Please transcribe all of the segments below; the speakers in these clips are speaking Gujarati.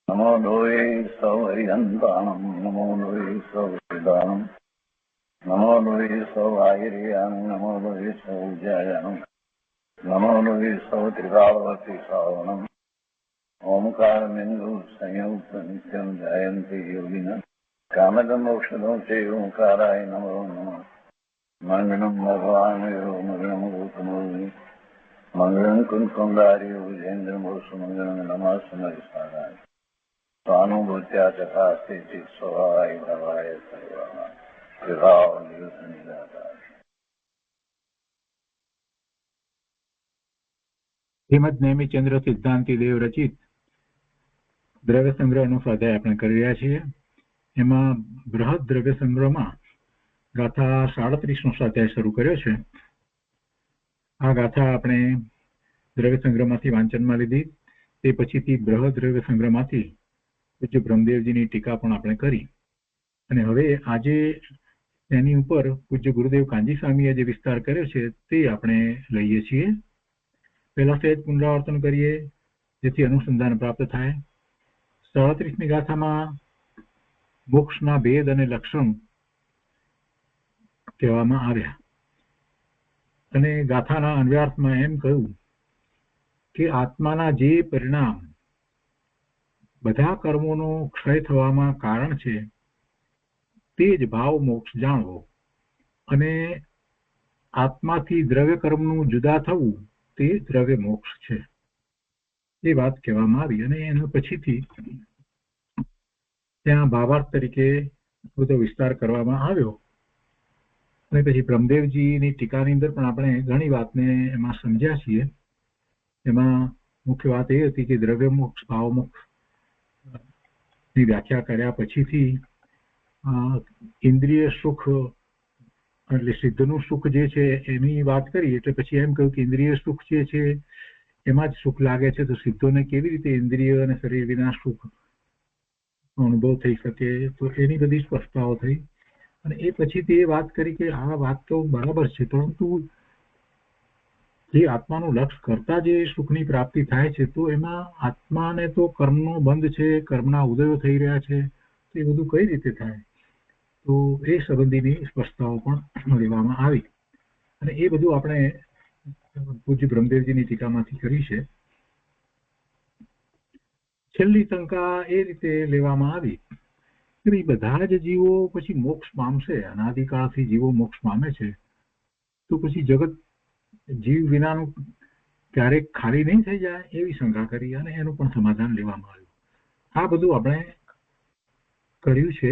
નમો લોહે સૌહરિહંતાણમ નમો લોહે સૌવેદાણમ નમો લોહે સૌઆયર્યાણમ નમો લોહે સૌજ્યાયાણમ નમો લોહે સૌત્રિકાળવતી શ્રાવણમ ઓમકારમિંદુ સંયુક્ત નિત્યમ જયંતિ યોગિના કામદમ ઔષધો છે ઓંકારાય નમો નમઃ મંગળમ ભગવાન મંગળમ ગૌતમોર્મિ મંગળમ કુંકુંડાર્ય વિજેન્દ્રમોષ મંગળમ નમઃ સમરિસારાય સ્વાનુભૂત્યા તથાસ્તિ સ્વભાવાય ભવાય સર્વમાં વિભાવ નિરુદ્ધ નિરાકાર. શ્રીમદ નેમિચંદ્ર સિદ્ધાંતિ દેવ રચિત દ્રવ્ય સંગ્રહનો સ્વાધ્યાય આપણે કરી રહ્યા છીએ. એમાં બૃહદ દ્રવ્ય સંગ્રહમાં ગાથા 37નો સ્વાધ્યાય શરૂ કર્યો છે. આ ગાથા આપણે દ્રવ્ય સંગ્રહમાંથી વાંચનમાં લીધી. તે પછીથી બૃહદ દ્રવ્ય સંગ્રહમાંથી પૂજ્ય બ્રહ્મદેવજીની ટીકા પણ આપણે કરી અને હવે આજે તેની ઉપર પૂજ્ય ગુરુદેવ કાંજી સ્વામીએ જે વિસ્તાર કર્યો છે તે આપણે લઈએ છીએ. પહેલા સહેજ પુનરાવર્તન કરીએ જેથી અનુસંધાન પ્રાપ્ત થાય. 37મી ગાથામાં મોક્ષના ભેદ અને લક્ષણ કહેવામાં આવ્યા અને ગાથાના અન્વયાર્થમાં એમ કહ્યું કે આત્માના જે પરિણામ બધા કર્મોનો ક્ષય થવામાં કારણ છે તે જ ભાવ મોક્ષ જાણવો અને આત્માથી દ્રવ્ય કર્મનું જુદા થવું તે દ્રવ્ય મોક્ષ છે એ વાત કહેવામાં આવી. અને એના પછીથી ત્યાં ભાવાર્થ તરીકે બધો વિસ્તાર કરવામાં આવ્યો અને પછી બ્રહ્મદેવજીની ટીકાની અંદર પણ આપણે ઘણી વાતને એમાં સમજ્યા છીએ. એમાં મુખ્ય વાત એ હતી કે દ્રવ્ય મોક્ષ ભાવ મોક્ષ ની વ્યાખ્યા કર્યા પછીથી ઇન્દ્રિય સુખ એટલે સિદ્ધનું સુખ જે છે એની વાત કરી એટલે પછી એમ કહ્યું કે ઇન્દ્રિય સુખ જે છે એમાં જ સુખ લાગે છે તો સિદ્ધોને કેવી રીતે ઇન્દ્રિય અને શરીર વિના સુખ અનુભવ થઈ શકે તો એની બધી સ્પષ્ટતાઓ થઈ અને એ પછીથી એ વાત કરી કે આ વાત તો બરાબર છે પરંતુ જે આત્માનું લક્ષ્ય કરતા જે સુખની પ્રાપ્તિ થાય છે તો એમાં આત્માને તો કર્મનો બંધ છે, કર્મના ઉદયો થઈ રહ્યા છે તો એ બધું કઈ રીતે થાય તો એ સંબંધીની સ્પષ્ટતાઓ પણ લેવામાં આવી અને એ બધું આપણે પૂજ્ય બ્રહ્મદેવજીની ટીકામાંથી કરી છે. છેલ્લી શંકા એ રીતે લેવામાં આવી કે બધા જ જીવો પછી મોક્ષ પામશે, અનાદિકાળથી જીવો મોક્ષ પામે છે તો પછી જગત જીવ વિનાનું ક્યારેક ખાલી નહીં થઈ જાય એવી શંકા કરી અને એનું પણ સમાધાન લેવામાં આવ્યું. આ બધું આપણે કર્યું છે.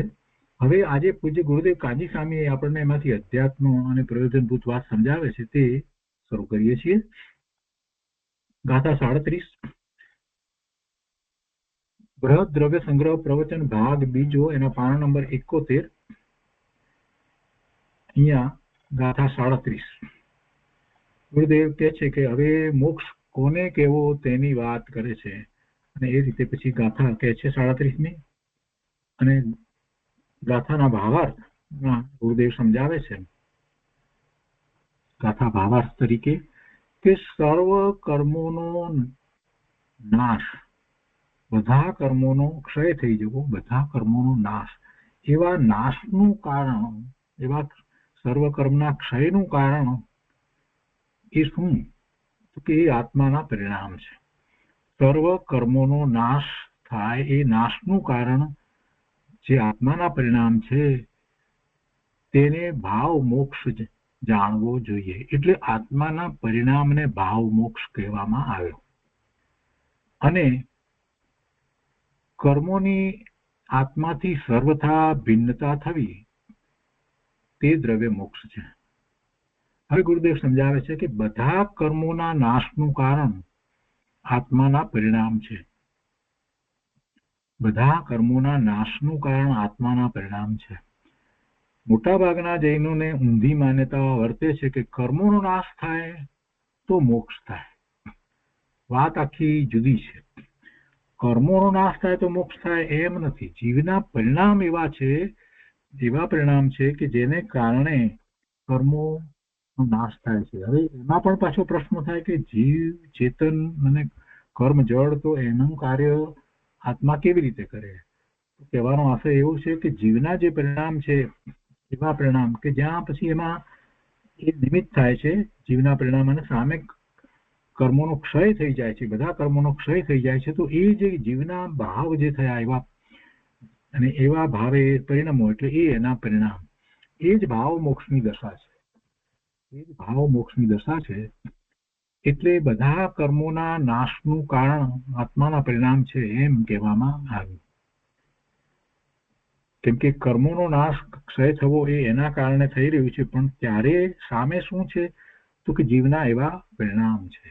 હવે આજે પૂજ્ય ગુરુદેવ કાંજી સ્વામી આપણને એમાંથી અધ્યાત્મ અને પ્રયોજનભૂત વાત સમજાવે છે તે શરૂ કરીએ છીએ. ગાથા 37 બૃહદ દ્રવ્ય સંગ્રહ પ્રવચન ભાગ બીજો એના પાના નંબર 71. અહીંયા ગાથા 37 ગુરુદેવ કહે છે કે હવે મોક્ષ કોને કેવો તેની વાત કરે છે અને એ રીતે પછી ગાથા કહે છે 37મી અને ગાથાના ભાવાર્થ ગુરુદેવ સમજાવે છે. ગાથા ભાવાર્થ તરીકે કે સર્વ કર્મોનો નાશ, બધા કર્મોનો ક્ષય થઈ જવો, બધા કર્મોનો નાશ, એવા નાશનું કારણ, એવા સર્વ કર્મના ક્ષયનું કારણ એ શું તો કે એ આત્માના પરિણામ છે. સર્વ કર્મોનો નાશ થાય એ નાશનું કારણ જે આત્માના પરિણામ છે તેને ભાવ મોક્ષ જાણવો જોઈએ. એટલે આત્માના પરિણામને ભાવ મોક્ષ કહેવામાં આવ્યો અને કર્મોની આત્માથી સર્વથા ભિન્નતા થવી તે દ્રવ્ય મોક્ષ છે. હવે ગુરુદેવ સમજાવે છે કે બધા કર્મોના નાશનું કારણ આત્માના પરિણામ છે. બધા કર્મોના નાશનું કારણ આત્માના પરિણામ છે. મોટાભાગના જૈનોને ઊંધી માન્યતા વર્તે છે કે કર્મોનો નાશ થાય તો મોક્ષ થાય. વાત આખી જુદી છે. કર્મોનો નાશ થાય તો મોક્ષ થાય એમ નથી. જીવના પરિણામ એવા પરિણામ છે કે જેને કારણે કર્મો નાશ થાય છે. હવે એમાં પણ પાછો પ્રશ્ન થાય કે જીવ ચેતન અને કર્મ જળ તો એનું કાર્ય આત્મા કેવી રીતે કરે? કહેવાનો આશય એવો છે કે જીવના જે પરિણામ છે એવા પરિણામ કે જ્યાં પછી એમાં એ નિમિત્ત થાય છે જીવના પરિણામ અને સામે કર્મોનો ક્ષય થઈ જાય છે, બધા કર્મોનો ક્ષય થઈ જાય છે, તો એ જે જીવના ભાવ જે થયા એવા અને એવા ભાવે પરિણામો એટલે એના પરિણામ, એ જ ભાવ મોક્ષની દશા છે. એ જ ભાવ મોક્ષની દશા છે. એટલે બધા કર્મોના નાશનું કારણ આત્માના પરિણામ છે એમ કહેવામાં આવ્યું. કેમ કે કર્મોનો નાશ ક્ષય થવો એ એના કારણે થઈ રહ્યું છે, પણ ત્યારે સામે શું છે તો કે જીવના એવા પરિણામ છે.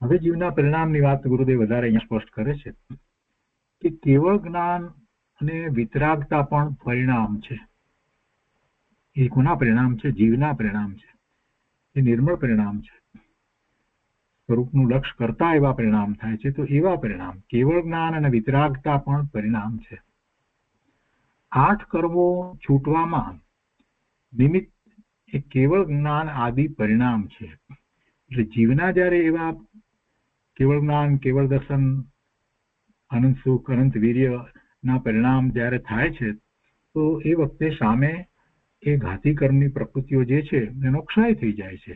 હવે જીવના પરિણામની વાત ગુરુદેવ વધારે અહીંયા સ્પષ્ટ કરે છે કે કેવળ જ્ઞાન અને વિતરાગતા પણ પરિણામ છે. એ કોના પરિણામ છે? જીવના પરિણામ છે. એ નિર્મળ પરિણામ છે. સ્વરૂપનું લક્ષ્ય કરતા એવા પરિણામ થાય છે, તો એવા પરિણામ કેવળ જ્ઞાન અને વિતરાગતા પણ પરિણામ છે. 8 કર્મો છૂટવામાં નિમિત્ત એ કેવળ જ્ઞાન આદિ પરિણામ છે. એટલે જીવના જ્યારે એવા કેવળ જ્ઞાન, કેવળ દર્શન, અનંત સુખ, અનંત વીર્ય ના પરિણામ જ્યારે થાય છે, તો એ વખતે સામે એ ઘાતી કર્મની પ્રકૃતિઓ જે છે એનો ક્ષય થઈ જાય છે.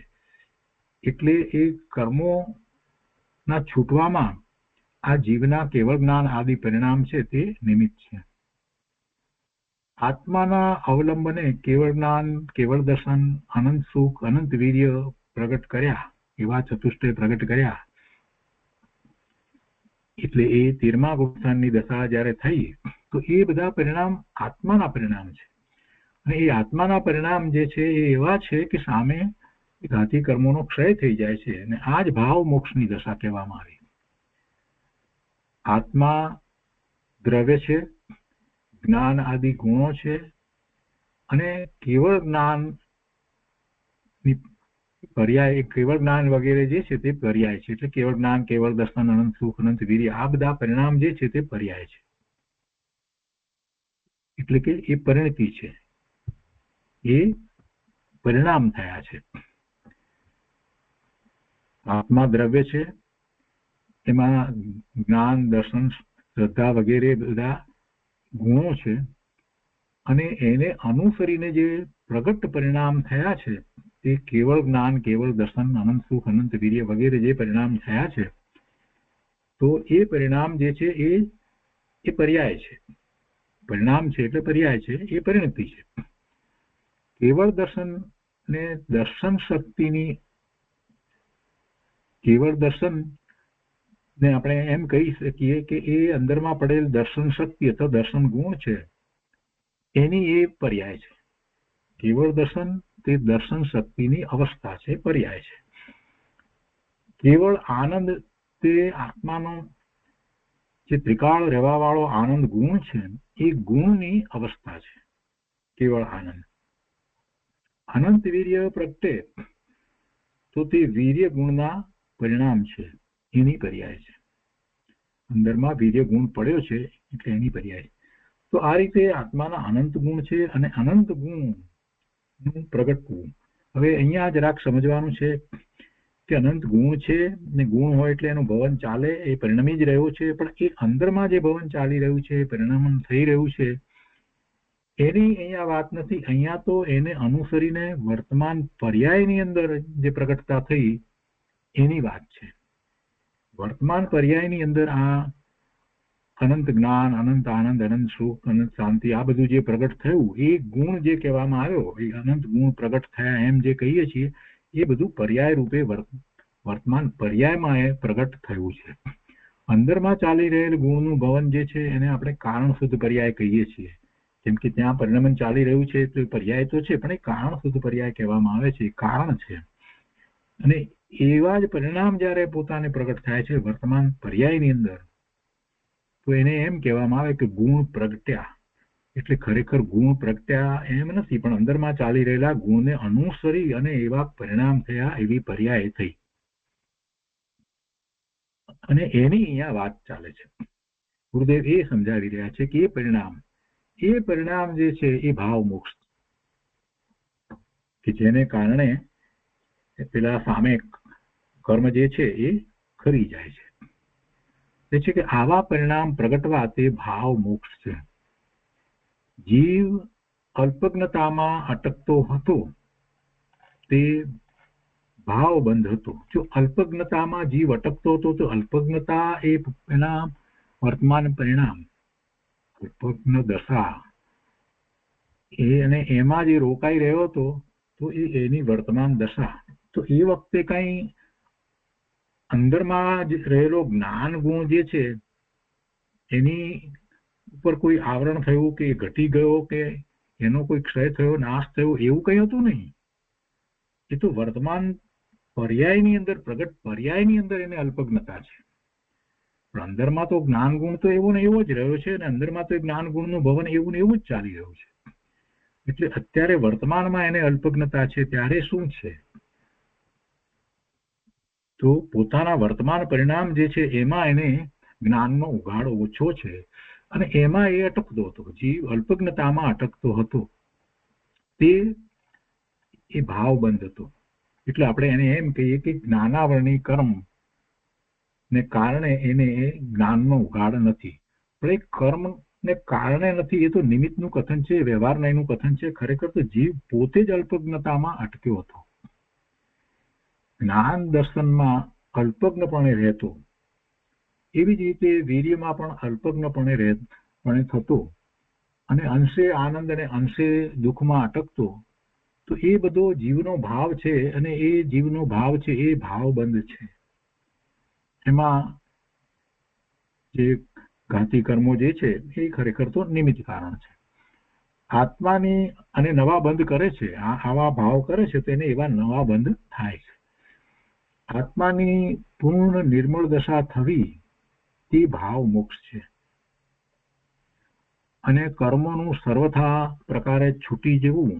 એટલે એ કર્મો ના છૂટવામાં આ જીવના કેવળ જ્ઞાન આદિ પરિણામ છે તે નિમિત્ત છે. આત્માના અવલંબને કેવળ જ્ઞાન, કેવળ દર્શન, અનંત સુખ, અનંત વીર્ય પ્રગટ કર્યા, એવા ચતુષ્ટય પ્રગટ કર્યા. એટલે એ 13મા ગુણસ્થાનની દશા જ્યારે થઈ, તો એ બધા પરિણામ આત્માના પરિણામ છે. અને એ આત્માના પરિણામ જે છે એ એવા છે કે સામે ઘાતી કર્મોનો ક્ષય થઈ જાય છે, અને આ જ ભાવ મોક્ષની દશા કહેવામાં આવી. આત્મા દ્રવ્ય છે, જ્ઞાન આદિ ગુણો છે, અને કેવળ જ્ઞાન પર્યાય, કેવળ જ્ઞાન વગેરે જે છે તે પર્યાય છે. એટલે કેવળ જ્ઞાન, કેવળ દર્શન, અનંત સુખ, અનંત વીર્ય આ બધા પરિણામ જે છે તે પર્યાય છે. એટલે કે એ પરિણતિ છે, એ પરિણામ થયા છે. આત્મા દ્રવ્ય છે, એમાં જ્ઞાન, દર્શન, શ્રદ્ધા વગેરે બધા ગુણો છે, અને એને અનુસરીને જે પ્રગટ પરિણામ થયા છે તે કેવળ જ્ઞાન, કેવળ દર્શન, અનંત સુખ, અનંત વીર્ય વગેરે જે પરિણામ થયા છે, તો એ પરિણામ જે છે એ પર્યાય છે. પરિણામ છે એટલે પર્યાય છે, એ પરિણતિ છે. કેવળ દર્શન ને દર્શન શક્તિની, કેવળ દર્શન ને આપણે એમ કહી શકીએ કે એ અંદરમાં પડેલ દર્શન શક્તિ અથવા દર્શન ગુણ છે, એની એ પર્યાય છે. કેવળ દર્શન તે દર્શન શક્તિની અવસ્થા છે, પર્યાય છે. કેવળ આનંદ તે આત્માનો જે ત્રિકાળ રહેવા વાળો આનંદ ગુણ છે, એ ગુણની અવસ્થા છે કેવળ આનંદ. અનંત વીર્ય પ્રગટે તો તે વીર્ય ગુણના પરિણામ છે, એની પર્યાય છે. અંદરમાં વીર્ય ગુણ પડ્યો છે એટલે એની પર્યાય. તો આ રીતે આત્માના અનંત ગુણ છે, અને અનંત ગુણનું પ્રગટવું. હવે અહીંયા જરાક સમજવાનું છે કે અનંત ગુણ છે, ને ગુણ હોય એટલે એનું ભવન ચાલે, એ પરિણમી જ રહ્યો છે, પણ એ અંદરમાં જે ભવન ચાલી રહ્યું છે, પરિણામન થઈ રહ્યું છે, એની અહીંયા વાત નથી. અહીંયા તો એને અનુસરીને વર્તમાન પર્યાયની અંદર જે પ્રગટતા થઈ એની વાત છે. વર્તમાન પર્યાયની અંદર આ અનંત જ્ઞાન, અનંત આનંદ, અનંત સુખ, અનંત શાંતિ આ બધું જે પ્રગટ થયું, એ ગુણ જે કહેવામાં આવ્યો, એ અનંત ગુણ પ્રગટ થયા એમ જે કહીએ છીએ, એ બધું પર્યાય રૂપે વર્તમાન પર્યાયમાં એ પ્રગટ થયું છે. અંદરમાં ચાલી રહેલ ગુણનું ભવન જે છે એને આપણે કારણ શુદ્ધ પર્યાય કહીએ છીએ. કેમ કે ત્યાં પરિણમન ચાલી રહ્યું છે તો પર્યાય તો છે, પણ એ કારણ શુદ્ધ પર્યાય કહેવામાં આવે છે, કારણ છે. અને એવા જ પરિણામ જ્યારે પોતાને પ્રગટ થાય છે વર્તમાન પર્યાયની અંદર, તો એને એમ કહેવામાં આવે કે ગુણ પ્રગટ્યા. એટલે ખરેખર ગુણ પ્રગટ્યા એમ નથી, પણ અંદરમાં ચાલી રહેલા ગુણને અનુસરી અને એવા પરિણામ થયા, એવી પર્યાય થઈ. અને એની અહીંયા વાત ચાલે છે. ગુરુદેવ એ સમજાવી રહ્યા છે કે એ પરિણામ જે છે એ ભાવ મોક્ષ, કે જેને કારણે પેલા સામે કર્મ જે છે એ ખરી જાય છે. તે છે કે આવા પરિણામ પ્રગટવા તે ભાવ મોક્ષ છે. જીવ અલ્પજ્ઞતામાં અટકતો હતો તે ભાવ બંધ હતો. જો અલ્પજ્ઞતામાં જીવ અટકતો હતો તો અલ્પજ્ઞતા એ એના વર્તમાન પરિણામ, અલ્પજ્ઞ દશા એ, અને એમાં જે રોકાઈ રહ્યો હતો તો એની વર્તમાન દશા. તો એ વખતે કઈ અંદરમાં રહેલો જ્ઞાન ગુણ જે છે એની ઉપર કોઈ આવરણ થયું કે ઘટી ગયો કે એનો કોઈ ક્ષય થયો, નાશ થયો, એવું કઈ હતું નહીં. એ તો વર્તમાન પર્યાયની અંદર, પ્રગટ પર્યાયની અંદર એને અલ્પજ્ઞતા છે. પણ અંદરમાં તો જ્ઞાન ગુણ તો એવો ને એવો જ રહ્યો છે, અને અંદરમાં તો જ્ઞાન ગુણનું ભવન એવું ને એવું જ ચાલી રહ્યું છે. એટલે અત્યારે વર્તમાનમાં એને અલ્પજ્ઞતા છે. ત્યારે શું છે? તો પોતાના વર્તમાન પરિણામ જે છે એમાં એને જ્ઞાનનો ઉઘાડો ઓછો છે, અને એમાં એ અટકતો હતો. જીવ અલ્પજ્ઞતામાં અટકતો હતો તે એ ભાવ બંધ હતો. એટલે આપણે એને એમ કહીએ કે જ્ઞાનાવરણી કર્મ ને કારણે એને જ્ઞાનનો ઉઘાડ નથી. પણ એ કર્મ ને કારણે નથી, એ તો નિમિત્તનું કથન છે, વ્યવહારનું કથન છે. ખરેખર તો જીવ પોતે જ અલ્પજ્ઞતામાં અટક્યો હતો. જ્ઞાન દર્શનમાં અલ્પજ્ઞપણે રહેતો, એવી જ રીતે વીર્યમાં પણ અલ્પજ્ઞપણે થતો, અને અંશે આનંદ અને અંશે દુઃખમાં અટકતો. તો એ બધો જીવનો ભાવ છે, અને એ જીવનો ભાવ છે એ ભાવ બંધ છે. એમાં જે ઘાતી કર્મો જે છે એ ખરેખર તો નિમિત્ત કારણ છે. આત્માની અને નવા બંધ કરે છે, આવા ભાવ કરે છે તો એને એવા નવા બંધ થાય છે. આત્માની પૂર્ણ નિર્મળ દશા થવી તે ભાવ મોક્ષ છે, અને કર્મોનું સર્વથા પ્રકારે છૂટી જવું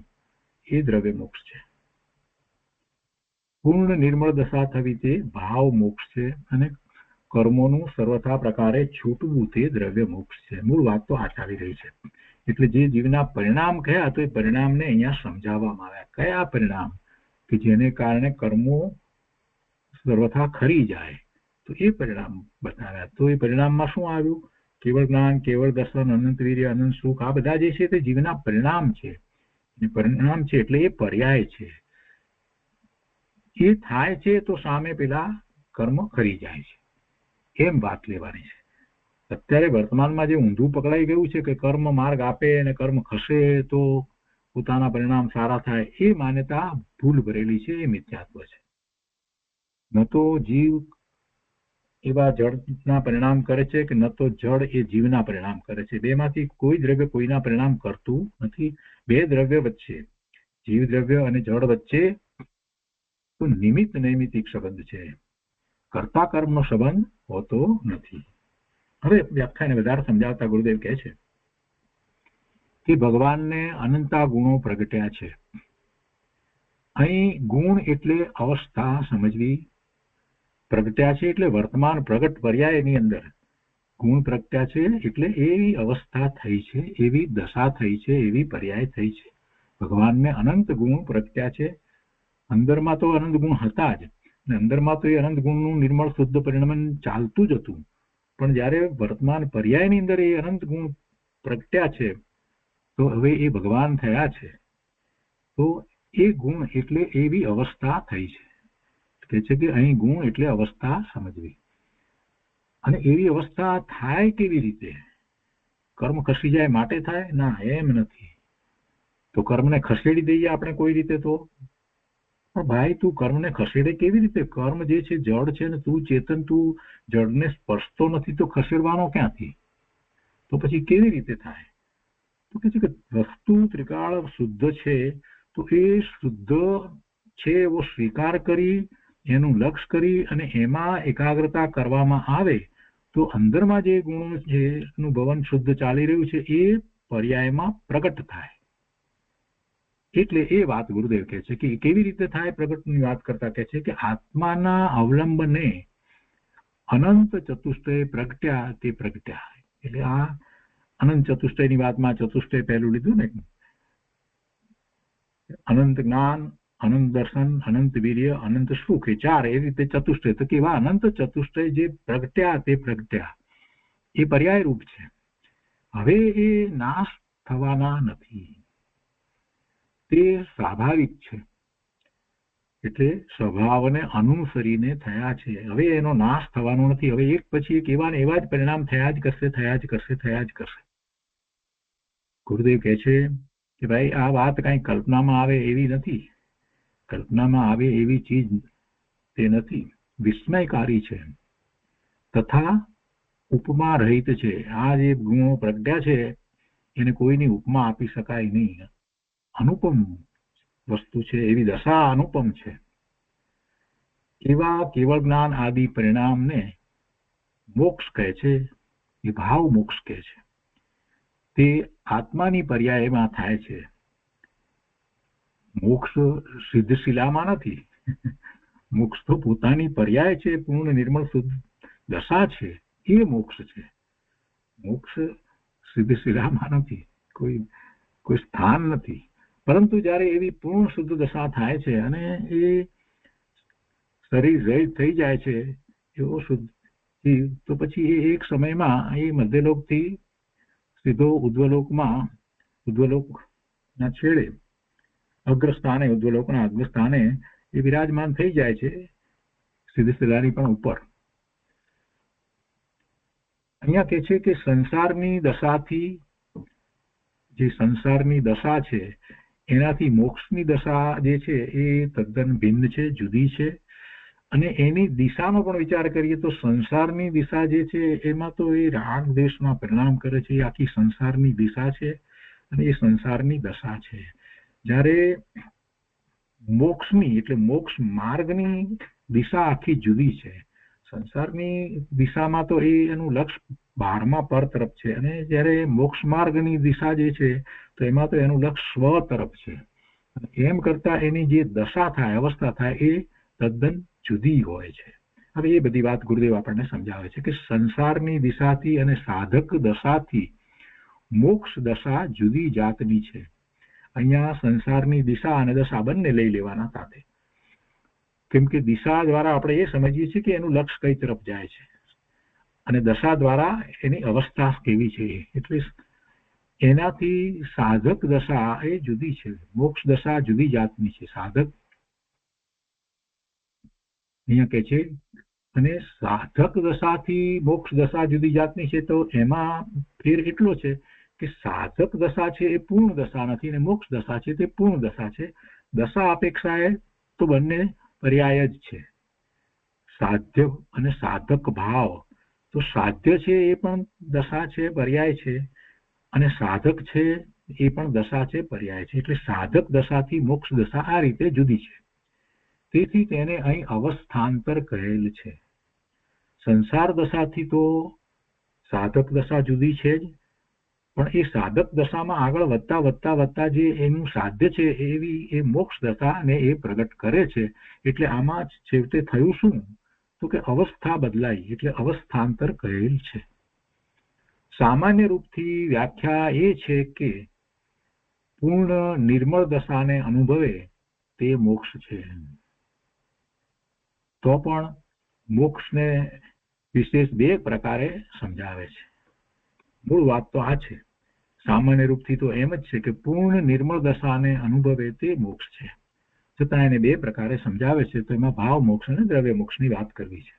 એ દ્રવ્ય મોક્ષ છે. પૂર્ણ નિર્મળ દશા થવી તે ભાવ મોક્ષ છે, અને કર્મોનું સર્વથા પ્રકારે છૂટવું તે દ્રવ્ય મોક્ષ છે. મૂળ વાત તો આ ચાલી રહી છે. એટલે જે જીવના પરિણામ કયા તો એ પરિણામને અહીંયા સમજાવવામાં આવ્યા. કયા પરિણામ? કે જેને કારણે કર્મો સર્વથા ખરી જાય, તો એ પરિણામ બતાવ્યા. તો એ પરિણામમાં શું આવ્યું? કેવળ જ્ઞાન, કેવળ દર્શન, અનંત વીર્ય, અનંત સુખ, આ બધા જે છે તે જીવના પરિણામ છે. પરિણામ છે એટલે એ પર્યાય છે. એ થાય છે તો સામે પેલા કર્મ ખરી જાય છે, એમ વાત લેવાની છે. અત્યારે વર્તમાનમાં જે ઊંધું પકડાઈ ગયું છે કે કર્મ માર્ગ આપે અને કર્મ ખસે તો પોતાના પરિણામ સારા થાય, એ માન્યતા ભૂલ ભરેલી છે, એ મિથ્યાત્વ છે. ન તો જીવ એવા જળના પરિણામ કરે છે કે ન તો જળ એ જીવના પરિણામ કરે છે. બેમાંથી કોઈ દ્રવ્ય કોઈના પરિણામ કરતું નથી. બે દ્રવ્ય વચ્ચે, જીવ દ્રવ્ય અને જળ વચ્ચે તો નિમિત્ત નૈમિતિક સંબંધ છે, કર્તા કર્મનો સંબંધ હોતો નથી. હવે વ્યાખ્યાને વધારે સમજાવતા ગુરુદેવ કહે છે કે ભગવાનને અનંતા ગુણો પ્રગટ્યા છે. અહીં ગુણ એટલે અવસ્થા સમજવી. પ્રગટ્યા છે એટલે વર્તમાન પ્રગટ પર્યાયની અંદર ગુણ પ્રગટ્યા છે એટલે એવી અવસ્થા થઈ છે, એવી દશા થઈ છે, એવી પર્યાય થઈ છે. ભગવાનને અનંત ગુણ પ્રગટ્યા છે. અંદરમાં તો અનંત ગુણ હતા જ, અને અંદરમાં તો એ અનંત ગુણનું નિર્મળ શુદ્ધ પરિણમન ચાલતું જ હતું. પણ જ્યારે વર્તમાન પર્યાયની અંદર એ અનંત ગુણ પ્રગટ્યા છે તો હવે એ ભગવાન થયા છે, તો એ ગુણ એટલે એવી અવસ્થા થઈ છે. કે છે કે અહીં ગુણ એટલે અવસ્થા સમજવી. અને એવી અવસ્થા થાય કેવી રીતે? કર્મ ખસી જાય માટે થાય? ના, એમ નથી. તો કર્મને ખસેડી દઈએ આપણે કોઈ રીતે તો? પણ ભાઈ તું કર્મને ખસેડે કેવી રીતે? કર્મ જે છે જડ છે ને તું ચેતન, તું જડને સ્પર્શતો નથી તો ખસેડવાનો ક્યાંથી? તો પછી કેવી રીતે થાય? તો કે છે કે વસ્તુ ત્રિકાળ શુદ્ધ છે, તો એ શુદ્ધ છે એવો સ્વીકાર કરી, એનું લક્ષ કરી અને એમાં એકાગ્રતા કરવામાં આવે તો અંદરમાં જે ગુણો છે એનું ભવન શુદ્ધ ચાલી રહ્યું છે એ પર્યાયમાં પ્રગટ થાય. એટલે એ વાત ગુરુદેવ કહે છે કે કેવી રીતે થાય પ્રગટની વાત કરતા કહે છે કે આત્માના અવલંબને અનંત ચતુષ્ટય પ્રગટ્યા તે પ્રગટ્યા. એટલે આ અનંત ચતુષ્ટયની વાતમાં ચતુષ્ટય પહેલું લીધું ને, અનંત જ્ઞાન, અનંત દર્શન, અનંત વીર્ય, અનંત સુખ, એ ચાર. એ રીતે ચતુષ્ટય. તો કેવા અનંત ચતુષ્ટય જે પ્રગટ્યા તે પ્રગટ્યા. એ પર્યાય રૂપ છે. હવે એ નાશ થવાના નથી, તે સ્વાભાવિક છે, એટલે સ્વભાવને અનુસરીને થયા છે. હવે એનો નાશ થવાનો નથી. હવે એક પછી એક એવા ને એવા જ પરિણામ થયા જ કરશે, થયા જ કરશે, થયા જ કરશે. ગુરુદેવ કહે છે કે ભાઈ આ વાત કઈ કલ્પનામાં આવે એવી નથી, કલ્પનામાં આવે એવી ચીજ તે નથી, વિસ્મયકારી છે તથા ઉપમા રહિત છે. આ જે ગુણો પ્રજ્ઞા છે એને કોઈની ઉપમા આપી શકાય નહીં, અનુપમ વસ્તુ છે, એવી દશા અનુપમ છે. એવા કેવળ જ્ઞાન આદિ પરિણામને મોક્ષ કહે છે, એ ભાવ મોક્ષ કહે છે. તે આત્માની પર્યાયમાં થાય છે. મોક્ષ સિદ્ધશિલામાં નથી. મોક્ષ તો પોતાની પર્યાય છે, પૂર્ણ નિર્મળ શુદ્ધ દશા છે, એ મોક્ષ છે. મોક્ષ સિદ્ધશિલામાં નથી, કોઈ સ્થાન નથી. પરંતુ જયારે એવી પૂર્ણ શુદ્ધ દશા થાય છે અને એ શરીર રહિત થઈ જાય છે એવો શુદ્ધ, તો પછી એ એક સમયમાં એ મધ્યલોકથી સીધો ઉદ્વલોકના છેડે અગ્રસ્થાને, ઉદ્વલોકના અગ્રસ્થાને એ વિરાજમાન થઈ જાય છે, સિદ્ધશિલાની પણ ઉપર. અહીંયા કહે છે કે સંસારની દશાથી, જે સંસારની દશા છે એનાથી મોક્ષની દશા જે છે એ તદ્દન ભિન્ન છે, જુદી છે. અને એની દિશાનો પણ વિચાર કરીએ તો સંસારની દિશા જે છે એમાં તો એ રાગ દ્વેષમાં પરિણામ કરે છે, એ આખી સંસારની દિશા છે અને એ સંસારની દશા છે. જ્યારે મોક્ષની એટલે મોક્ષ માર્ગની દિશા આખી જુદી છે. સંસારની દિશામાં તો એનું લક્ષ્ય 12મા પર તરફ છે, અને જ્યારે મોક્ષ માર્ગની દિશા જે છે તો એમાં તો એનું લક્ષ્ય સ્વ તરફ છે. એમ કરતા એની જે દશા થાય, અવસ્થા થાય, એ તદ્દન જુદી હોય છે. હવે એ બધી વાત ગુરુદેવ આપણને સમજાવે છે કે સંસારની દિશાથી અને સાધક દશાથી મોક્ષ દશા જુદી જાતની છે. અહીંયા સંસારની દિશા અને દશા બંને લઈ લેવાના સાથે, કેમ કે દિશા દ્વારા આપણે એ સમજીએ છીએ કે એનું લક્ષ્ય કઈ તરફ જાય છે, અને દશા દ્વારા એની અવસ્થા કેવી છે. એટલે એનાથી સાધક દશા એ જુદી છે, મોક્ષ દશા જુદી જાતની છે. સાધક અહીંયા કહે છે, અને સાધક દશાથી મોક્ષ દશા જુદી જાતની છે. તો એમાં ફેર એટલો છે કે સાધક દશા છે એ પૂર્ણ દશા નથી, અને મોક્ષ દશા છે તે પૂર્ણ દશા છે. દશા અપેક્ષાએ તો બંને પર્યાય જ છે. સાધ્ય અને સાધક ભાવ, તો સાધ્ય છે એ પણ દશા છે, પર્યાય છે, અને સાધક છે એ પણ દશા છે, પર્યાય છે. એટલે સાધક દશાથી મોક્ષ દશા આ રીતે જુદી છે. તેથી તેને અહીં અવસ્થાંતર કહેલ છે. સંસાર દશાથી તો સાધક દશા જુદી છે જ, પણ એ સાધક દશામાં આગળ વધતા જે એનું સાધ્ય છે એવી એ મોક્ષ દશા ને એ પ્રગટ કરે છે. એટલે આમાં છેવટે થયું શું, તો કે અવસ્થા બદલાઈ, એટલે અવસ્થાંતર કહેલ છે. સામાન્ય રૂપથી વ્યાખ્યા એ છે કે પૂર્ણ નિર્મળ દશાને અનુભવે તે મોક્ષ છે. તો પણ મોક્ષને વિશેષ બે પ્રકારે સમજાવે છે. મૂળ વાત તો આ છે. સામાન્ય રૂપથી તો એમ જ છે કે પૂર્ણ નિર્મળ દશાને અનુભવે તે મોક્ષ છે. છતાં એને બે પ્રકારે સમજાવે છે. તો એમાં ભાવ મોક્ષ અને દ્રવ્ય મોક્ષની વાત કરવી છે.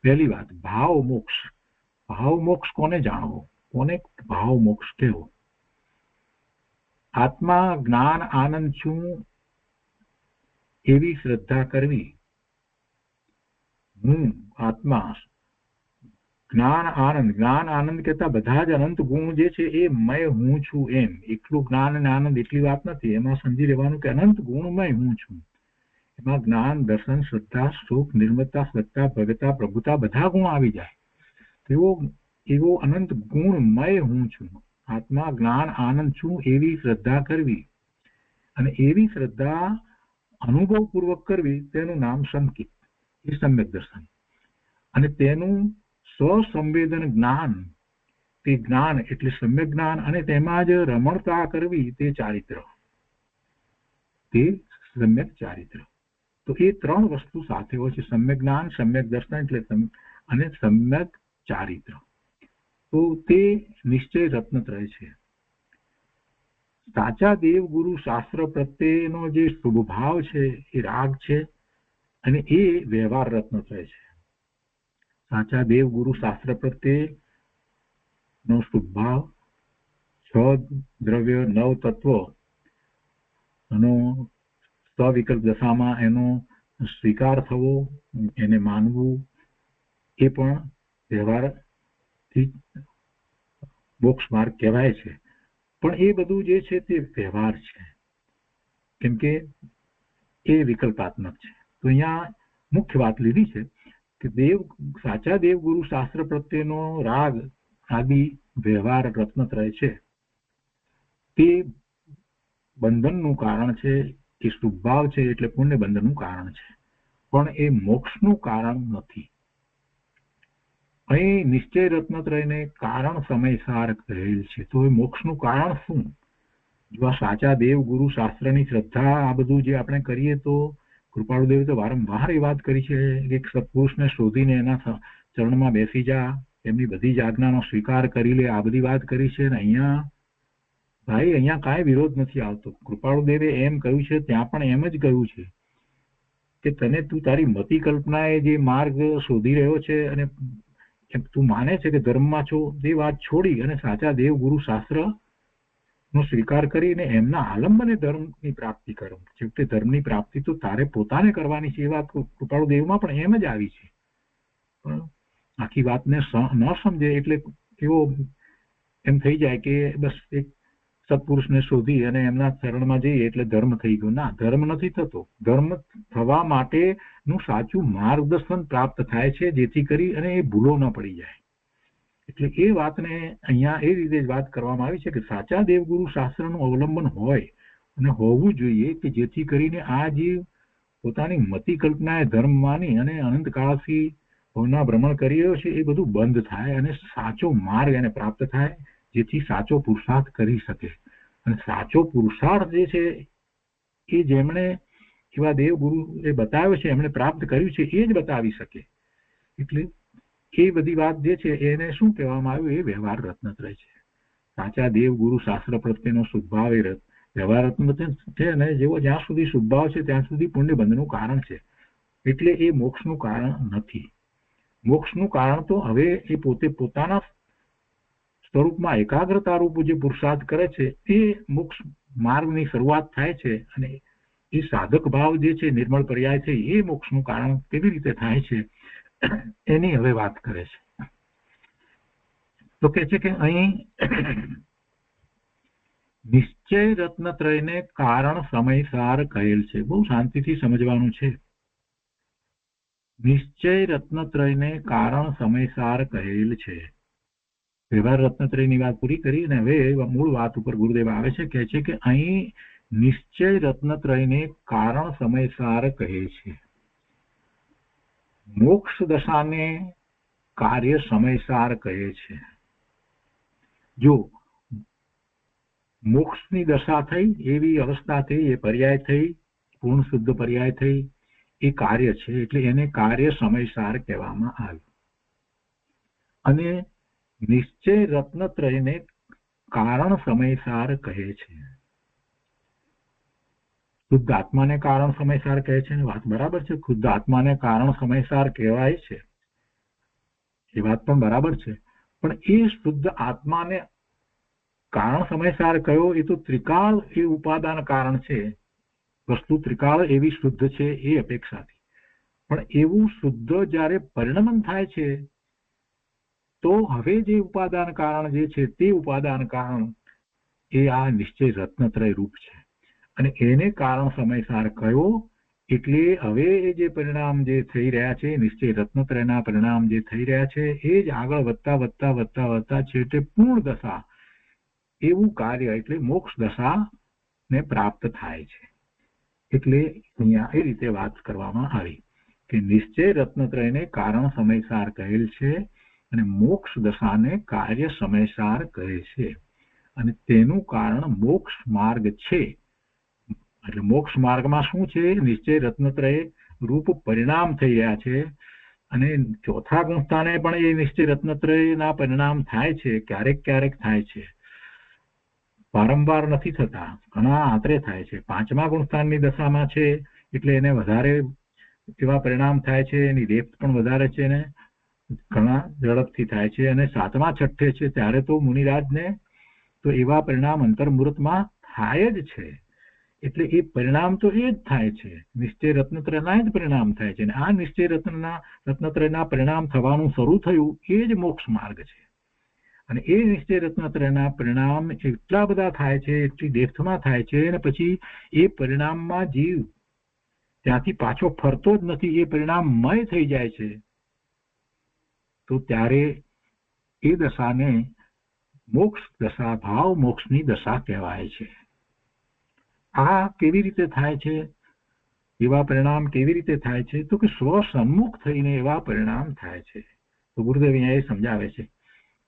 પહેલી વાત, ભાવ મોક્ષ. ભાવ મોક્ષ કોને જાણવો, કોને ભાવ મોક્ષ કહેવો? આત્મા જ્ઞાન આનંદ છું એવી શ્રદ્ધા કરવી. હું આત્મા, જ્ઞાન આનંદ કરતા બધા જ અનંત ગુણ જે છે એ મય હું છું એમ. એટલું જ્ઞાન અને આનંદ એટલી વાત નથી, એમાં સમજી લેવાનું કે અનંત ગુણમય હું છું. એમાં જ્ઞાન, દર્શન, શ્રદ્ધા, સુખ, નિર્મળતા, સત્તા, ભગતા, પ્રભુતા બધા ગુણ આવી જાય. એવો અનંત ગુણમય હું છું. આત્મા જ્ઞાન આનંદ છું એવી શ્રદ્ધા કરવી, અને એવી શ્રદ્ધા અનુભવપૂર્વક કરવી, તેનું નામ સંકિત, એ સમ્યક દર્શન. અને તેનું સ્વસંવેદન જ્ઞાન, તે જ્ઞાન એટલે સમ્યક જ્ઞાન, અને તેમાં જ રમણતા કરવી, તે ચારિત્ર, તે સમ્યક ચારિત્ર. તો એ ત્રણ વસ્તુ સાથે હોય છે: સમ્યક જ્ઞાન, સમ્યક દર્શન એટલે અને સમ્યક ચારિત્ર. તો તે નિશ્ચય રત્નત્રય છે. સાચા દેવ ગુરુ શાસ્ત્ર પ્રત્યેનો જે શુભ ભાવ છે એ રાગ છે અને એ વ્યવહાર રત્નત્રય છે. સાચા દેવ ગુરુ શાસ્ત્ર પ્રત્યે નો શુભ ભાવ, 6 દ્રવ્ય 9 તત્વો એનો સ્વવિકલ્પ દશામાં એનો સ્વીકાર થવો, એને માનવું, એ પણ વ્યવહારથી મોક્ષ માર્ગ કહેવાય છે. પણ એ બધું જે છે તે વ્યવહાર છે, કેમ કે એ વિકલ્પાત્મક છે. તો અહીંયા મુખ્ય વાત લીધી છે કે સાચા દેવ ગુરુ શાસ્ત્ર પ્રત્યેનો રાગ આદિ વ્યવહાર રત્નત્રય છે તે બંધનનું કારણ છે, એ શુભભાવ છે એટલે પુણ્ય બંધનનું કારણ છે, પણ એ મોક્ષનું કારણ નથી. અહીં નિશ્ચય રત્નત્રયને કારણ સમયસાર કહેલ છે. તો એ મોક્ષનું કારણ શું? જો આ સાચા દેવ ગુરુ શાસ્ત્રની શ્રદ્ધા, આ બધું જે આપણે કરીએ તો કૃપાળુદેવે તો વારંવાર એ વાત કરી છે કે એક સત્પુરુષને શોધીને એના ચરણમાં બેસી જા, એમની બધી જ આજ્ઞાનો સ્વીકાર કરી લે, આ બધી વાત કરી છે. ને અહીંયા કાંઈ વિરોધ નથી આવતો. કૃપાળુદેવે એમ કહ્યું છે, ત્યાં પણ એમ જ કહ્યું છે કે તું તારી મતિ કલ્પનાએ જે માર્ગ શોધી રહ્યો છે અને તું માને છે કે ધર્મમાં છો, તે વાત છોડી અને સાચા દેવ ગુરુ શાસ્ત્ર નો સ્વીકાર કરીને એમના આલંબને ધર્મની પ્રાપ્તિ કરો. છેવટે ધર્મની પ્રાપ્તિ તો તારે પોતાને કરવાની છે. એ વાત કૃપાળુદેવમાં પણ એમ જ આવી છે. પણ આખી વાતને ન સમજે એટલે એવો એમ થઈ જાય કે બસ એક સત્પુરુષને શોધી અને એમના ચરણમાં જઈએ એટલે ધર્મ થઈ ગયો. ના, ધર્મ નથી થતો. ધર્મ થવા માટેનું સાચું માર્ગદર્શન પ્રાપ્ત થાય છે, જેથી કરી અને એ ભૂલો ન પડી જાય. એટલે એ વાતને અહીંયા એ રીતે જ વાત કરવામાં આવી છે કે સાચા દેવગુરુ શાસ્ત્રનું અવલંબન હોય અને હોવું જોઈએ કે જેથી કરીને આ જે પોતાની મતિ કલ્પનાએ ધર્મ માની અને અનંતકાળથી ભવના ભ્રમણ કરી રહ્યો છે એ બધું બંધ થાય અને સાચો માર્ગ એને પ્રાપ્ત થાય, જેથી સાચો પુરુષાર્થ કરી શકે. અને સાચો પુરુષાર્થ જે છે એ જેમણે એવા દેવગુરુ એ બતાવ્યો છે, એમણે પ્રાપ્ત કર્યું છે, એ જ બતાવી શકે. એટલે એ બધી વાત જે છે એને શું કહેવામાં આવ્યું? એ વ્યવહાર રત્નત્રય છે. સાચા દેવ ગુરુ શાસ્ત્ર પ્રત્યેનો શુભભાવ એ વ્યવહાર રત્નત્રય છે અને જેવો જ્યાં સુધી શુભભાવ છે ત્યાં સુધી પુણ્ય બંધનું કારણ છે. એટલે એ મોક્ષનું કારણ નથી. મોક્ષનું કારણ તો હવે એ પોતે પોતાના સ્વરૂપમાં એકાગ્રતા રૂપ જે પુરુષાર્થ કરે છે એ મોક્ષ માર્ગની શરૂઆત થાય છે. અને એ સાધક ભાવ જે છે, નિર્મળ પર્યાય છે, એ મોક્ષનું કારણ કેવી રીતે થાય છે એની હવે વાત કરે છે. તો કે છે કે અહીં નિશ્ચય રત્નત્રયને કારણ સમયસાર કહેલ છે. બહુ શાંતિથી સમજવાનું છે. નિશ્ચય રત્નત્રયને કારણ સમયસાર કહેલ છે. વ્યવહાર રત્નત્રયની વાત પૂરી કરી અને હવે મૂળ વાત ઉપર ગુરુદેવ આવે છે, કહે છે કે અહીં નિશ્ચય રત્નત્રયને કારણ સમયસાર કહે છે. મોક્ષ દશાને કાર્ય સમયસાર કહે છે. જો મોક્ષની દશા થઈ, એવી અવસ્થા થઈ, એ પર્યાય થઈ, પૂર્ણ શુદ્ધ પર્યાય થઈ, એ કાર્ય છે એટલે એને કાર્ય સમયસાર કહેવામાં આવ્યું. અને નિશ્ચય રત્નત્રયને કારણ સમયસાર કહે છે. શુદ્ધ આત્માને કારણ સમયસાર કહે છે ને વાત બરાબર છે. શુદ્ધ આત્માને કારણ સમયસાર કહેવાય છે, એ વાત પણ બરાબર છે. પણ એ શુદ્ધ આત્માને કારણ સમયસાર કયો? એ તો ત્રિકાળ એ ઉપાદાન કારણ છે. વસ્તુ ત્રિકાળ એવી શુદ્ધ છે એ અપેક્ષાથી. પણ એવું શુદ્ધ જ્યારે પરિણમન થાય છે તો હવે જે ઉપાદાન કારણ જે છે તે ઉપાદાન કારણ એ આ નિશ્ચય રત્નત્રય રૂપ છે. અને એને કારણ સમયસાર કયો એટલે હવે જે પરિણામ જે થઈ રહ્યા છે, નિશ્ચય રત્નત્રયના પરિણામ જે થઈ રહ્યા છે, એ જ આગળ વધતા વધતા વધતા વધતા છેવટે પૂર્ણ દશા એવું કાર્ય એટલે મોક્ષ દશા ને પ્રાપ્ત થાય છે. એટલે અહીંયા એ રીતે વાત કરવામાં આવી કે નિશ્ચય રત્નત્રયને કારણ સમયસાર કહેલ છે અને મોક્ષ દશાને કાર્ય સમયસાર કહે છે. અને તેનું કારણ મોક્ષ માર્ગ છે. એટલે મોક્ષ માર્ગમાં શું છે? નિશ્ચય રત્નત્રય રૂપ પરિણામ થઈ રહ્યા છે અને ચોથા ગુણ સ્થાને પણ એ નિશ્ચય રત્નત્રયના પરિણામ થાય છે, ક્યારેક ક્યારેક થાય છે, વારંવાર નથી થતા, ઘણા આંતરે થાય છે. પાંચમા ગુણ સ્થાનની દશામાં છે એટલે એને વધારે એવા પરિણામ થાય છે, એની રેપ પણ વધારે છે ને ઘણા ઝડપથી થાય છે. અને સાતમા છઠ્ઠે છે ત્યારે તો મુનિરાજને તો એવા પરિણામ અંતર્મુહૂર્તમાં થાય જ છે. એટલે એ પરિણામ તો એ જ થાય છે, નિશ્ચય રત્નત્રયના જ પરિણામ થાય છે. અને આ નિશ્ચય રત્નત્રયના પરિણામ થવાનું શરૂ થયું એ જ મોક્ષ માર્ગ છે. અને એ નિશ્ચય રત્નત્રયના પરિણામ એટલા બધા થાય છે, એટલી ડેપ્થમાં થાય છે, અને પછી એ પરિણામમાં જીવ ત્યાંથી પાછો ફરતો જ નથી, એ પરિણામમય થઈ જાય છે. તો ત્યારે એ દશાને મોક્ષ દશા, ભાવ મોક્ષની દશા કહેવાય છે. આ કેવી રીતે થાય છે? એવા પરિણામ કેવી રીતે થાય છે? તો કે સ્વસન્મુખ થઈને એવા પરિણામ થાય છે. તો ગુરુદેવ અહીંયા એ સમજાવે છે.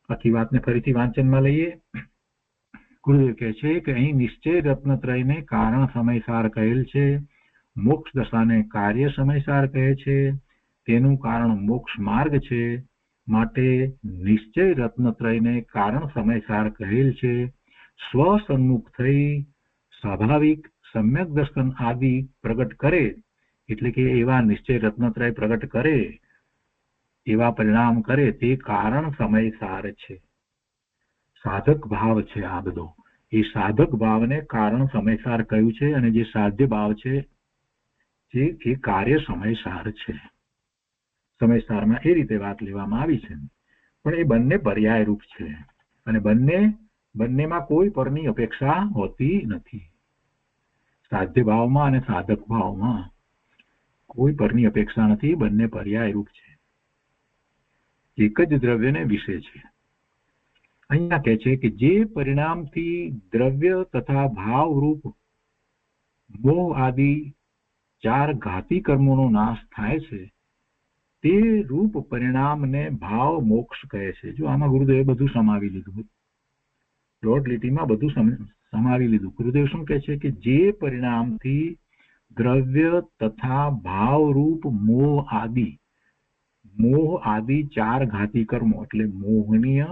આખી વાતને ફરીથી વાંચનમાં લઈએ. ગુરુદેવ કહે છે કે અહીં નિશ્ચય રત્નત્રયને કારણ સમયસાર કહેલ છે, મોક્ષ દશાને કાર્ય સમયસાર કહે છે, તેનું કારણ મોક્ષ માર્ગ છે, માટે નિશ્ચય રત્નત્રયને કારણ સમયસાર કહેલ છે. સ્વસન્મુખ થઈ સ્વાભાવિક સમ્યક દર્શન આદિ પ્રગટ કરે, એટલે કે એવા નિશ્ચય રત્નત્રય પ્રગટ કરે, એવા પરિણામ કરે, તે કારણ સમયસાર છે. સાધક ભાવ છે આ બધો. એ સાધક ભાવને કારણ સમયસાર કહ્યું છે, અને જે સાધ્ય ભાવ છે એ કાર્ય સમયસાર છે. સમયસારમાં એ રીતે વાત લેવામાં આવી છે. પણ એ બંને પર્યાય રૂપ છે, અને બંનેમાં કોઈ પરની અપેક્ષા હોતી નથી. સાધ્ય ભાવમાં અને સાધક ભાવમાં કોઈ પરની અપેક્ષા નથી, બંને પર્યાય રૂપ છે, એક જ દ્રવ્યને વિશે છે. અહીંયા કહે છે કે જે પરિણામથી દ્રવ્ય તથા ભાવ રૂપ મોહ આદિ ચાર ઘાતી કર્મોનો નાશ થાય છે, તે રૂપ પરિણામને ભાવ મોક્ષ કહે છે. જો આમાં ગુરુદેવે બધું સમાવી લીધું, દોઢ લીટીમાં બધું સમાવી લીધું. ગુરુદેવ શું કહે છે કે જે પરિણામથી દ્રવ્ય તથા ભાવ રૂપ મોહ આદિ ચાર ઘાતી કર્મો, એટલે મોહનીય,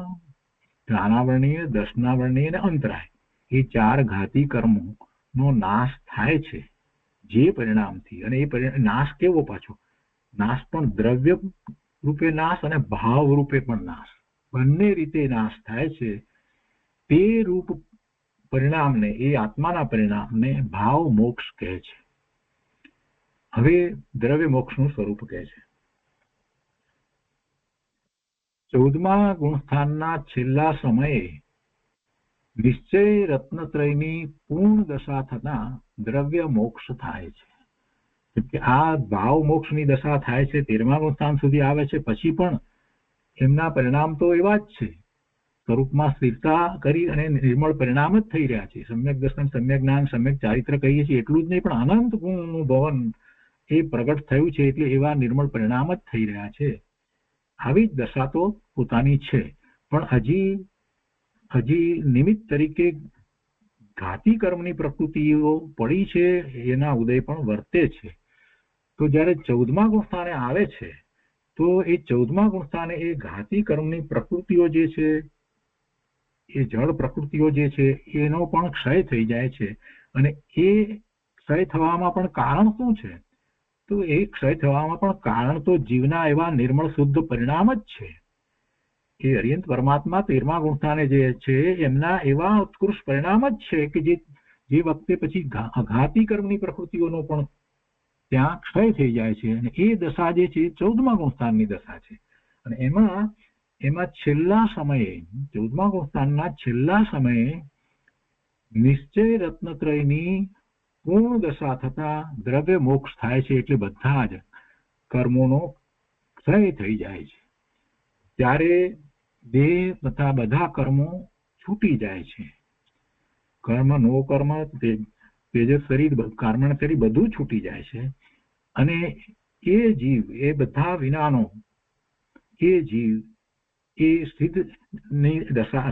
જ્ઞાનાવરણીય, દર્શનાવરણીય અને અંતરાય, એ ચાર ઘાતી કર્મો નો નાશ થાય છે જે પરિણામથી. અને એ નાશ કેવો પાછો? નાશ પણ દ્રવ્ય રૂપે નાશ અને ભાવ રૂપે પણ નાશ, બંને રીતે નાશ થાય છે. તે રૂપ પરિણામને, એ આત્માના પરિણામને ભાવ મોક્ષ કહે છે. હવે દ્રવ્ય મોક્ષનું સ્વરૂપ કહે છે. 14મા ગુણસ્થાનના છેલ્લા સમયે નિશ્ચય રત્નત્રયની પૂર્ણ દશા થતા દ્રવ્ય મોક્ષ થાય છે. કે આ ભાવ મોક્ષની દશા થાય છે, 13મા ગુણસ્થાન સુધી આવે છે, પછી પણ એમના પરિણામ તો એવા જ છે, સ્વરૂપમાં સ્થિરતા કરી અને નિર્મળ પરિણામ જ થઈ રહ્યા છે. સમ્યક દર્શન, સમ્યક જ્ઞાન, સમ્યક ચારિત્ર કહીએ છીએ એટલું જ નહીં, પણ અનંત ગુણનું ભવન એ પ્રગટ થયું છે, એટલે એવા નિર્મળ પરિણામ જ થઈ રહ્યા છે. આવી જ દશા તો પોતાની છે, પણ હજી નિમિત્ત તરીકે ઘાતી કર્મની પ્રકૃતિઓ પડી છે, એના ઉદય પણ વર્તે છે. તો જ્યારે 14મા ગુણસ્થાને આવે છે, તો એ 14મા ગુણસ્થાને એ ઘાતી કર્મની પ્રકૃતિઓ જે છે, એ જળ પ્રકૃતિઓ જે છે, એનો પણ ક્ષય થઈ જાય છે. અને એ ક્ષય થવામાં પણ કારણ શું છે? તો એ ક્ષય થવામાં પણ કારણ તો જીવના એવા નિર્મળ શુદ્ધ પરિણામ જ છે. એ અરિયંત પરમાત્મા 13મા ગુણસ્થાને જે છે, એમના એવા ઉત્કૃષ્ટ પરિણામ જ છે કે જે વખતે પછી ઘાતી કર્મની પ્રકૃતિઓનો પણ ત્યાં ક્ષય થઈ જાય છે. અને એ દશા જે છે 14મા ગુણસ્થાનની દશા છે. અને એમાં છેલ્લા સમયે, 14મા ગુણસ્થાનના છેલ્લા સમયે નિશ્ચય રત્નત્રયની પૂર્ણ દશા થતા દ્રવ્ય મોક્ષ થાય છે, એટલે બધા જ કર્મોનો ક્ષય થઈ જાય છે. ત્યારે દેહ તથા બધા કર્મો છૂટી જાય છે. કર્મ, નો કર્મ, તેજસ શરીર, કર્મણ શરીર બધું છૂટી જાય છે. અને એ જીવ, એ બધા વિનાનો એ જીવ એ સિદ્ધની દશા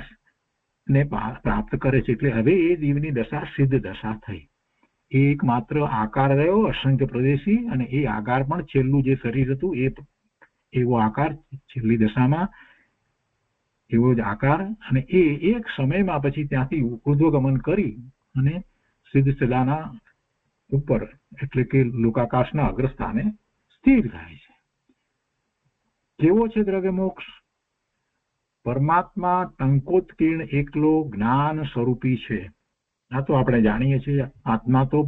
ને પ્રાપ્ત કરે છે. એટલે હવે એ જીવની દશા સિદ્ધ દશા થઈ. એક માત્ર આકાર રહ્યો અસંખ્ય પ્રદેશી, અને એ આકાર પણ છેલ્લું જે શરીર હતું એવો આકાર, છેલ્લી દશામાં એવો જ આકાર, અને એ એક સમયમાં પછી ત્યાંથી ઉર્ધ્વગમન કરી અને સિદ્ધ સદાના ઉપર એટલે કે લોકાકાશના અગ્રસ્થાને સ્થિર થાય છે. કેવો છે દ્રવ્ય મોક્ષ? પરમાત્મા ટંકોત્કીર્ણ એકલો જ્ઞાન સ્વરૂપી છે. આ તો આપણે જાણીએ છીએ. આત્મા તો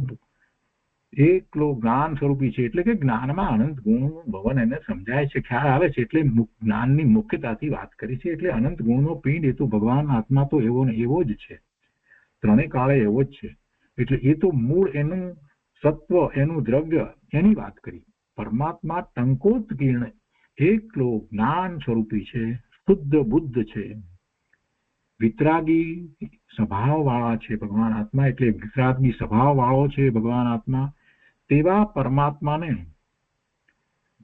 એકલો જ્ઞાન સ્વરૂપી છે, એટલે કે જ્ઞાનમાં અનંત ગુણનું ભવન એને સમજાય છે, ખ્યાલ આવે છે, એટલે જ્ઞાનની મુખ્યતાથી વાત કરી છે. એટલે અનંત ગુણનો પિંડ એ તો ભગવાન આત્મા તો એવો ને એવો જ છે, ત્રણેય કાળે એવો જ છે. એટલે એ તો મૂળ એનું સત્વ, એનું દ્રવ્ય, એની વાત કરી. પરમાત્મા ટંકોત્કીર્ણ એકલો જ્ઞાન સ્વરૂપી છે, શુદ્ધ બુદ્ધ છે, વિતરાગી સ્વભાવ વાળા છે ભગવાન આત્મા, એટલે વિતરાગી સ્વભાવ વાળો છે ભગવાન આત્મા. તેવા પરમાત્માને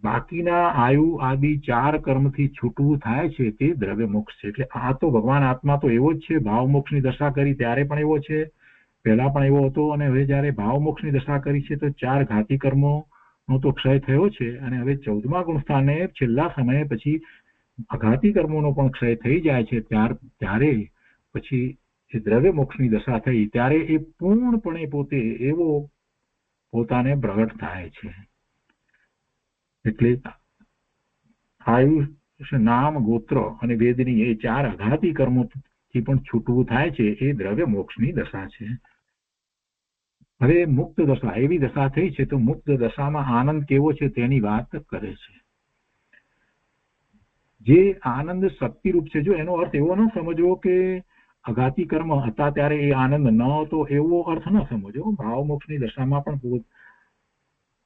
બાકીના આયુ આદિ 4 કર્મથી છૂટવું થાય છે, તે દ્રવ્ય મોક્ષ છે. એટલે આ તો ભગવાન આત્મા તો એવો જ છે. ભાવ મોક્ષની દશા કરી ત્યારે પણ એવો છે, પહેલા પણ એવો હતો, અને હવે જયારે ભાવ મોક્ષની દશા કરી છે તો 4 ઘાતી કર્મો નો તો ક્ષય થયો છે, અને હવે 14મા ગુણસ્થાને છેલ્લા સમયે પછી અઘાતી કર્મોનો પણ ક્ષય થઈ જાય છે. ત્યારે પછી એ દ્રવ્ય મોક્ષની દશા થઈ ત્યારે એ પૂર્ણપણે પોતે એવો પોતાને પ્રગટ થાય છે. એટલે આયુષ, નામ, ગોત્ર અને વેદની એ 4 અઘાતી કર્મોથી પણ છૂટવું થાય છે, એ દ્રવ્ય મોક્ષની દશા છે. હવે મુક્ત દશા, એવી દશા થઈ છે તો મુક્ત દશામાં આનંદ કેવો છે તેની વાત કરે છે. જે આનંદ શક્તિરૂપ છે, જો એનો અર્થ એવો ન સમજવો કે અઘાતી કર્મ હતા ત્યારે એ આનંદ ન હતો, એવો અર્થ ન સમજો. ભાવ મોક્ષની દશામાં પણ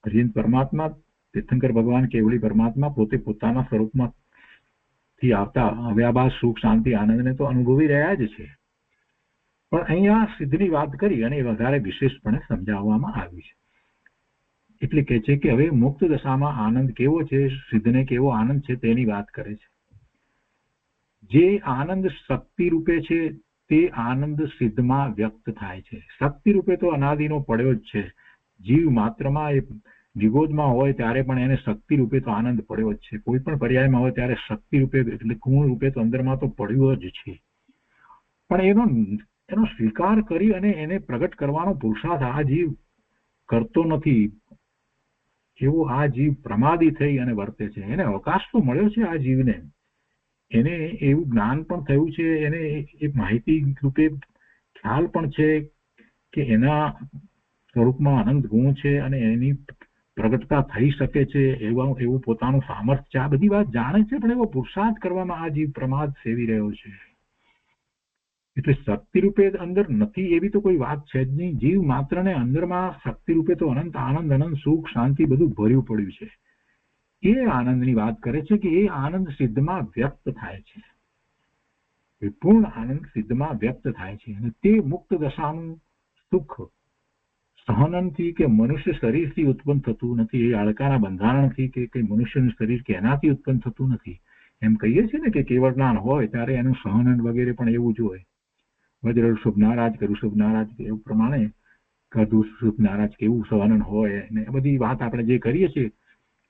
હરિ પરમાત્મા, તીર્થંકર ભગવાન કેવળી પરમાત્મા પોતે પોતાના સ્વરૂપમાંથી આવતા અવ્યાભાસ સુખ, શાંતિ, આનંદને તો અનુભવી રહ્યા જ છે. પણ અહીંયા સિદ્ધની વાત કરી અને વધારે વિશેષપણે સમજાવવામાં આવી છે. એટલે કે છે કે હવે મુક્ત દશામાં આનંદ કેવો છે, સિદ્ધને કેવો આનંદ છે તેની વાત કરે છે. જે આનંદ શક્તિ રૂપે છે તે આનંદ સિદ્ધમાં વ્યક્ત થાય છે. શક્તિ રૂપે તો અનાદિનો પડ્યો જ છે. જીવ માત્રમાં એ વિગોદમાં હોય ત્યારે પણ એને શક્તિ રૂપે તો આનંદ પડ્યો જ છે. કોઈ પણ પર્યાયમાં હોય ત્યારે શક્તિ રૂપે એટલે ગુણ રૂપે તો અંદરમાં તો પડ્યો જ છે. પણ એનો સ્વીકાર કરી અને એને પ્રગટ કરવાનો પુરુષાર્થ આ જીવ કરતો નથી. એવો આ જીવ પ્રમાદી થઈ અને વર્તે છે. એને અવકાશ તો મળ્યો છે આ જીવને, એને એવું જ્ઞાન પણ થયું છે, એને એ માહિતી રૂપે ખ્યાલ પણ છે કે એના સ્વરૂપમાં અનંત ગુણ છે અને એની પ્રગટતા થઈ શકે છે, એવું પોતાનું સામર્થ્ય છે. આ બધી વાત જાણે છે, પણ એવો પુરુષાર્થ કરવામાં આ જીવ પ્રમાદ સેવી રહ્યો છે. એટલે શક્તિ રૂપે અંદર નથી એવી તો કોઈ વાત છે જ નહીં. જીવ માત્ર ને અંદરમાં શક્તિ રૂપે તો અનંત આનંદ, અનંત સુખ, શાંતિ બધું ભર્યું પડ્યું છે. એ આનંદની વાત કરે છે કે એ આનંદ સિદ્ધમાં વ્યક્ત થાય છે. વિપૂર્ણ આનંદ સિદ્ધમાં વ્યક્ત થાય છે. અને તે મુક્ત દશાનું સુખ સહનનથી કે મનુષ્ય શરીરથી ઉત્પન્ન થતું નથી. એ હાડકાના બંધારણથી કે કઈ મનુષ્યનું શરીર કે એનાથી ઉત્પન્ન થતું નથી. એમ કહીએ છીએ ને કે કેવળ જ્ઞાન હોય ત્યારે એનું સહનન વગેરે પણ એવું જ હોય. વજ્ર શુભ નારાજ, કરું શુભ નારાજ, એવું પ્રમાણે કદું શુભ નારાજ કેવું સહનન હોય ને આ બધી વાત આપણે જે કરીએ છીએ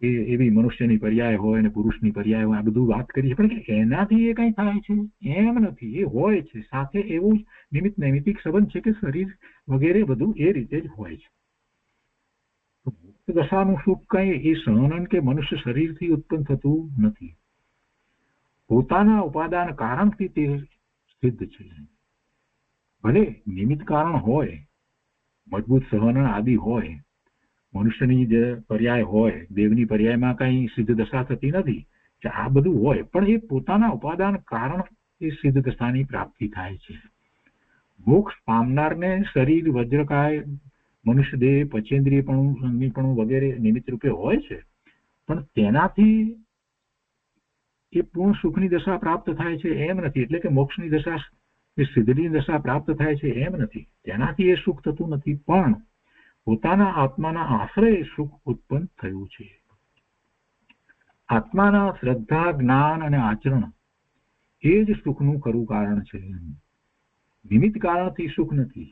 એ એવી મનુષ્યની પર્યાય હોય ને પુરુષની પર્યાય હોય, આ બધું વાત કરીએ. પણ એનાથી એ કઈ થાય છે એમ નથી. એ હોય છે સાથે એવું નિમિત્ત નૈમિતિક સંબંધ છે કે શરીર વગેરે બધું એ રીતે જ હોય છે. મુક્ત દશાનું સુખ કઈ એ સહનન કે મનુષ્ય શરીરથી ઉત્પન્ન થતું નથી. પોતાના ઉપાદાન કારણથી તે સિદ્ધ છે. ભલે નિમિત્ત કારણ હોય, મજબૂત સહનન આદિ હોય, મનુષ્યની જે પર્યાય હોય, દેવની પર્યાયમાં કઈ સિદ્ધ દશા થતી નથી, આ બધું હોય, પણ એ પોતાના ઉપાદાન કારણ એ સિદ્ધ દશાની પ્રાપ્તિ થાય છે. મોક્ષ પામનારને શરીર, વજ્રકાય, મનુષ્ય દેહ, પંચેન્દ્રિયપણું, સંગીપણું વગેરે નિમિત્ત રૂપે હોય છે, પણ તેનાથી એ પૂર્ણ સુખની દશા પ્રાપ્ત થાય છે એમ નથી. એટલે કે મોક્ષની દશા, એ સિદ્ધની દશા પ્રાપ્ત થાય છે એમ નથી. તેનાથી એ સુખ થતું નથી, પણ પોતાના આત્માના આશ્રય સુખ ઉત્પન્ન થયું છે. આત્માના શ્રદ્ધા, જ્ઞાન અને આચરણ એ જ સુખનું ખરું કારણ છે. નિમિત્ત કારણથી સુખ નથી.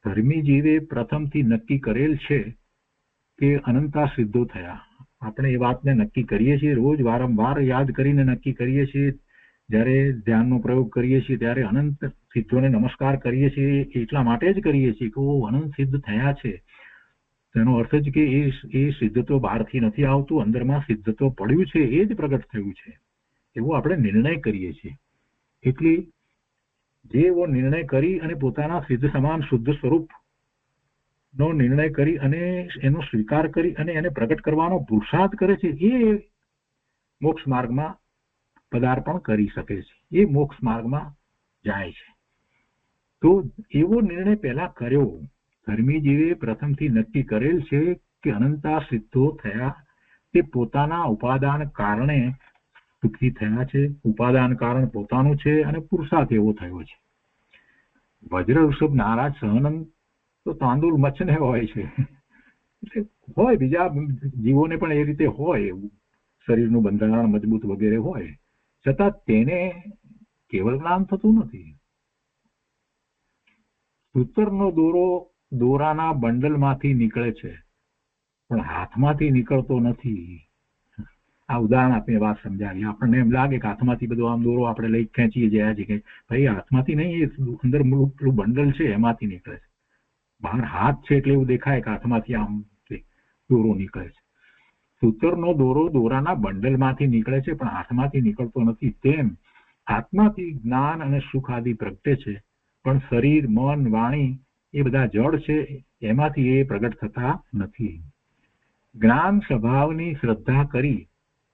ધર્મી જીવે પ્રથમથી નક્કી કરેલ છે કે અનંતા સિદ્ધો થયા. આપણે એ વાતને નક્કી કરીએ છીએ, રોજ વારંવાર યાદ કરીને નક્કી કરીએ છીએ. જ્યારે ધ્યાનનો પ્રયોગ કરીએ છીએ ત્યારે અનંત સિદ્ધોને નમસ્કાર કરીએ છીએ, એટલા માટે જ કરીએ છીએ કે અનંત સિદ્ધ થયા છે. તેનો અર્થ જ કે એ સિદ્ધત્વ બહારથી નથી આવતું, અંદરમાં સિદ્ધત્વ પડ્યું છે, એ જ પ્રગટ થયું છે, એવો આપણે નિર્ણય કરીએ છીએ. એટલે જે એવો નિર્ણય કરી અને પોતાના સિદ્ધ સમાન શુદ્ધ સ્વરૂપ નો નિર્ણય કરી અને એનો સ્વીકાર કરી અને એને પ્રગટ કરવાનો પુરુષાર્થ કરે છે, એ મોક્ષ માર્ગમાં પદાર્પણ કરી શકે છે, એ મોક્ષ માર્ગમાં જાય છે. તો એવો નિર્ણય પહેલા કર્યો. ધર્મીજીએ પ્રથમથી નક્કી કરેલ છે કે અનંતા સિદ્ધો થયા તે પોતાના ઉપાદાન કારણે સુખી થયા છે. ઉપાદાન કારણ પોતાનું છે અને પુરુષાર્થ એવો થયો છે. વજ્ર ઋષભ નારાજ સહનંદ તો તાંદુલ મચ્છને હોય છે, એટલે હોય બીજા જીવોને પણ એ રીતે હોય, એવું શરીરનું બંધારણ મજબૂત વગેરે હોય, છતાં તેને કેવળ જ્ઞાન થતું નથી. સૂતરનો દોરો દોરાના બંડલમાંથી નીકળે છે પણ હાથમાંથી નીકળતો નથી. આ ઉદાહરણ આપીને વાત સમજાવી. આપણને એમ લાગે કે હાથમાંથી બધો આમ દોરો આપણે લઈ ખેંચીએ જાય છે, કે ભાઈ હાથમાંથી નહીં, એ અંદર પેલું બંડલ છે એમાંથી નીકળે છે. બહાર હાથ છે એટલે એવું દેખાય કે હાથમાંથી આમ દોરો નીકળે છે. સૂતરનો દોરો દોરાના બંડલમાંથી નીકળે છે પણ હાથમાંથી નીકળતો નથી. તેમ આત્માથી જ્ઞાન અને સુખ આદિ પ્રગટે છે, પણ શરીર, મન, વાણી એ બધા જડ છે, એમાંથી એ પ્રગટ થતા નથી. જ્ઞાન સ્વભાવની શ્રદ્ધા કરી,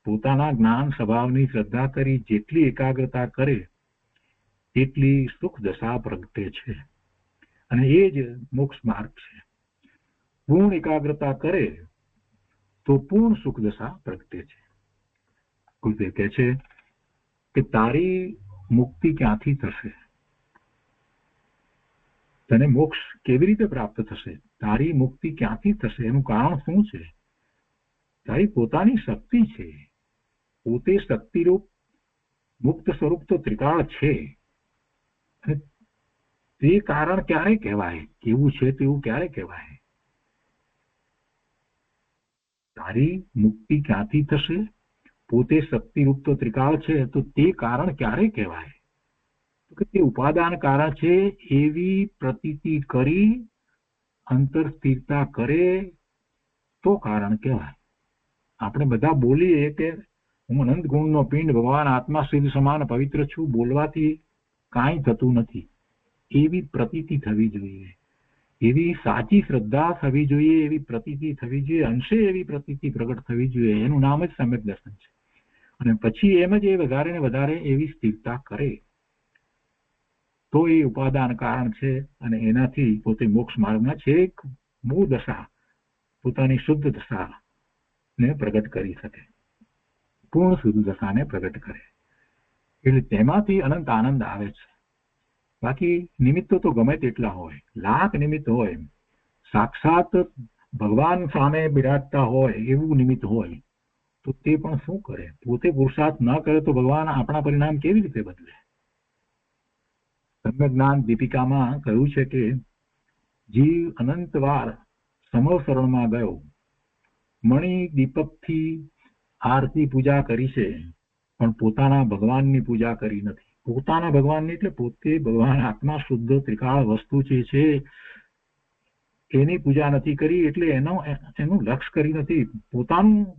પોતાના જ્ઞાન સ્વભાવની શ્રદ્ધા કરી જેટલી એકાગ્રતા કરે તેટલી સુખ દશા પ્રગટે છે, અને એ જ મોક્ષ માર્ગ છે. પૂર્ણ એકાગ્રતા કરે તો પૂર્ણ સુખ દશા પ્રગટે છે. ગુરુદેવ કહે છે કે તારી મુક્તિ ક્યાંથી થશે, તને મોક્ષ કેવી રીતે પ્રાપ્ત થશે, તારી મુક્તિ ક્યાંથી થશે, એનું કારણ શું છે? તારી પોતાની શક્તિ છે. પોતે શક્તિરૂપ મુક્ત સ્વરૂપ તો ત્રિકાળ છે, અને તે કારણ ક્યારે કહેવાય, કેવું છે તેવું ક્યારે કહેવાય? તારી મુક્તિ ક્યાંથી થશે? પોતે શક્તિરૂપ તો ત્રિકાળ છે, તો તે કારણ ક્યારે કહેવાય? કે તે ઉપાદાન કારણ છે એવી પ્રતીતિ કરી અંતર સ્થિરતા કરે તો કારણ કહેવાય. આપણે બધા બોલીએ કે હું અનંત ગુણનો પિંડ, ભગવાન આત્મા સિદ્ધ સમાન પવિત્ર છું, બોલવાથી કાંઈ થતું નથી. એવી પ્રતીતિ થવી જોઈએ, એવી સાચી શ્રદ્ધા થવી જોઈએ, એવી પ્રતીતિ થવી જોઈએ, અંશે એવી પ્રતીતિ પ્રગટ થવી જોઈએ. એનું નામ જ સમ્યક દર્શન છે. અને પછી એમ જ એ વધારે ને વધારે એવી સ્થિરતા કરે તો એ ઉપાદાન કારણ છે, અને એનાથી પોતે મોક્ષ માર્ગમાં છે મૂળ દશા, પોતાની શુદ્ધ દશા ને પ્રગટ કરી શકે, પૂર્ણ શુદ્ધ દશાને પ્રગટ કરે. એટલે તેમાંથી અનંત આનંદ આવે છે. બાકી નિમિત્તો તો ગમે તેટલા હોય, લાખ નિમિત્ત હોય, સાક્ષાત ભગવાન સામે બિરાજતા હોય એવું નિમિત્ત હોય, તો તે પણ શું કરે? પોતે પુરુષાર્થ ન કરે તો ભગવાન આપણા પરિણામ કેવી રીતે બદલે? સમ્યક જ્ઞાન દીપિકામાં કહ્યું છે કે જીવ અનંત વાર સમવ શરણમાં ગયો, મણિ દીપકથી આરતી પૂજા કરી છે, પણ પોતાના ભગવાનની પૂજા કરી નથી. પોતાના ભગવાનની એટલે પોતે ભગવાન આત્મા શુદ્ધ ત્રિકાળ વસ્તુ છે એની પૂજા નથી કરી, એટલે એનું લક્ષ્ય કરી નથી.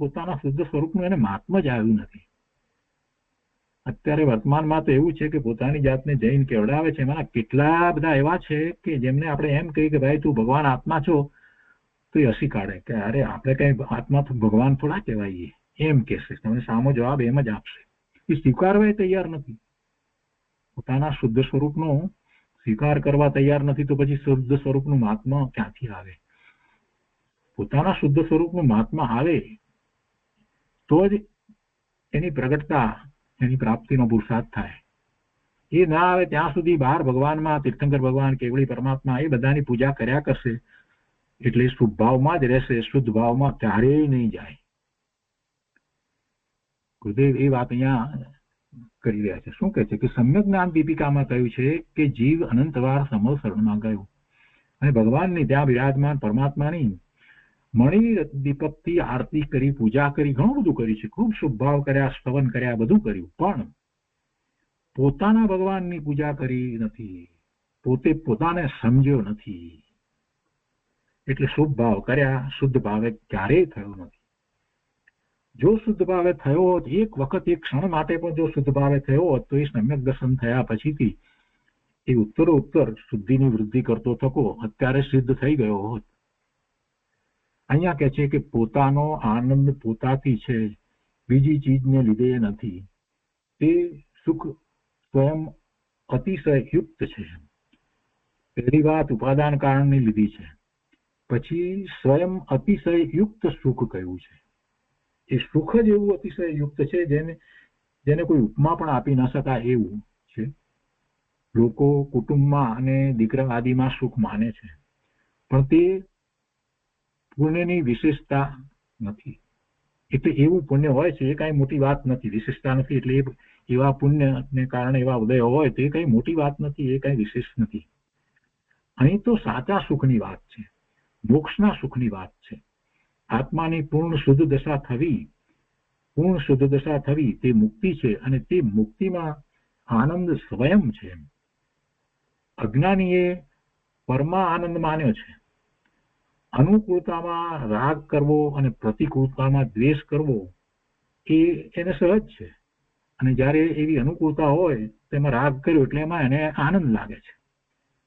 પોતાના શુદ્ધ સ્વરૂપનું એને મહાત્મ જ આવ્યું નથી. અત્યારે વર્તમાનમાં તો એવું છે કે પોતાની જાતને જૈન કેવડાવે છે. એમાં કેટલા બધા એવા છે કે જેમને આપણે એમ કહીએ કે ભાઈ તું ભગવાન આત્મા છો, તો એ હસી કાઢે કે અરે આપણે કઈ આત્મા તો ભગવાન થોડા કહેવાય, એમ કહેશે. તમને સામો જવાબ એમ જ આપશે. એ સ્વીકારવા તૈયાર નથી. પોતાના શુદ્ધ સ્વરૂપનો સ્વીકાર કરવા તૈયાર નથી, તો પછી શુદ્ધ સ્વરૂપનું મહાત્મા ક્યાંથી આવે? પોતાના શુદ્ધ સ્વરૂપનું મહાત્મા આવે તો જ એની પ્રગટતા, એની પ્રાપ્તિનો પુરુષાર્થ થાય. એ ના આવે ત્યાં સુધી બહાર ભગવાનમાં, તીર્થંકર ભગવાન, કેવળી પરમાત્મા, એ બધાની પૂજા કર્યા કરશે, એટલે શુભ ભાવમાં જ રહેશે, શુદ્ધ ભાવમાં ક્યારેય નહીં જાય. ગુરુદેવ એ વાત અહીંયા કરી રહ્યા છે. શું કહે છે કે સમ્યક જ્ઞાન દીપિકામાં કહ્યું છે કે જીવ અનંતવાર સમવ શરણમાં ગયો, અને ભગવાનની ત્યાં બિરાજમાન પરમાત્માની મણિ દીપકથી આરતી કરી, પૂજા કરી, ઘણું બધું કર્યું છે, ખૂબ શુભ ભાવ કર્યા, સ્તવન કર્યા, બધું કર્યું, પણ પોતાના ભગવાનની પૂજા કરી નથી, પોતે પોતાને સમજ્યો નથી. એટલે શુભ ભાવ કર્યા, શુદ્ધ ભાવે ક્યારેય થયો નથી. જો શુદ્ધ ભાવે થયો હોત, એક વખત એક ક્ષણ માટે પણ જો શુદ્ધ ભાવે થયો હોત, તો એ સમ્યક દર્શન થયા પછીથી એ ઉત્તરોત્તર શુદ્ધિની વૃદ્ધિ કરતો થકો અત્યારે સિદ્ધ થઈ ગયો હોત. અહીંયા કહે છે કે પોતાનો આનંદ પોતાથી છે, બીજી ચીજને લીધે નથી. તે સુખ સ્વયં અતિશય યુક્ત છે. પહેલી વાત ઉપાદાન કારણની લીધી છે, પછી સ્વયં અતિશય યુક્ત સુખ કહ્યું છે. એ સુખ જ એવું અતિશય યુક્ત છે જેને કોઈ ઉપમા પણ આપી ન શકાય એવું છે. લોકો કુટુંબમાં અને દીકરા આદિમાં સુખ માને છે, પણ તે પુણ્યની વિશેષતા નથી. એટલે એવું પુણ્ય હોય છે એ કઈ મોટી વાત નથી, વિશેષતા નથી. એટલે એવા પુણ્યને કારણે એવા ઉદય હોય તો એ કઈ મોટી વાત નથી, એ કઈ વિશેષ નથી. અહીં તો સાચા સુખની વાત છે, મોક્ષના સુખની વાત છે. આત્માની પૂર્ણ શુદ્ધ દશા થવી તે મુક્તિ છે, અને તે મુક્તિમાં આનંદ સ્વયં છે. અજ્ઞાનીએ પરમા આનંદ માન્યો છે. અનુકૂળતામાં રાગ કરવો અને પ્રતિકૂળતામાં દ્વેષ કરવો એને સહજ છે. અને જ્યારે એવી અનુકૂળતા હોય તેમાં રાગ કર્યો એટલે એમાં એને આનંદ લાગે છે.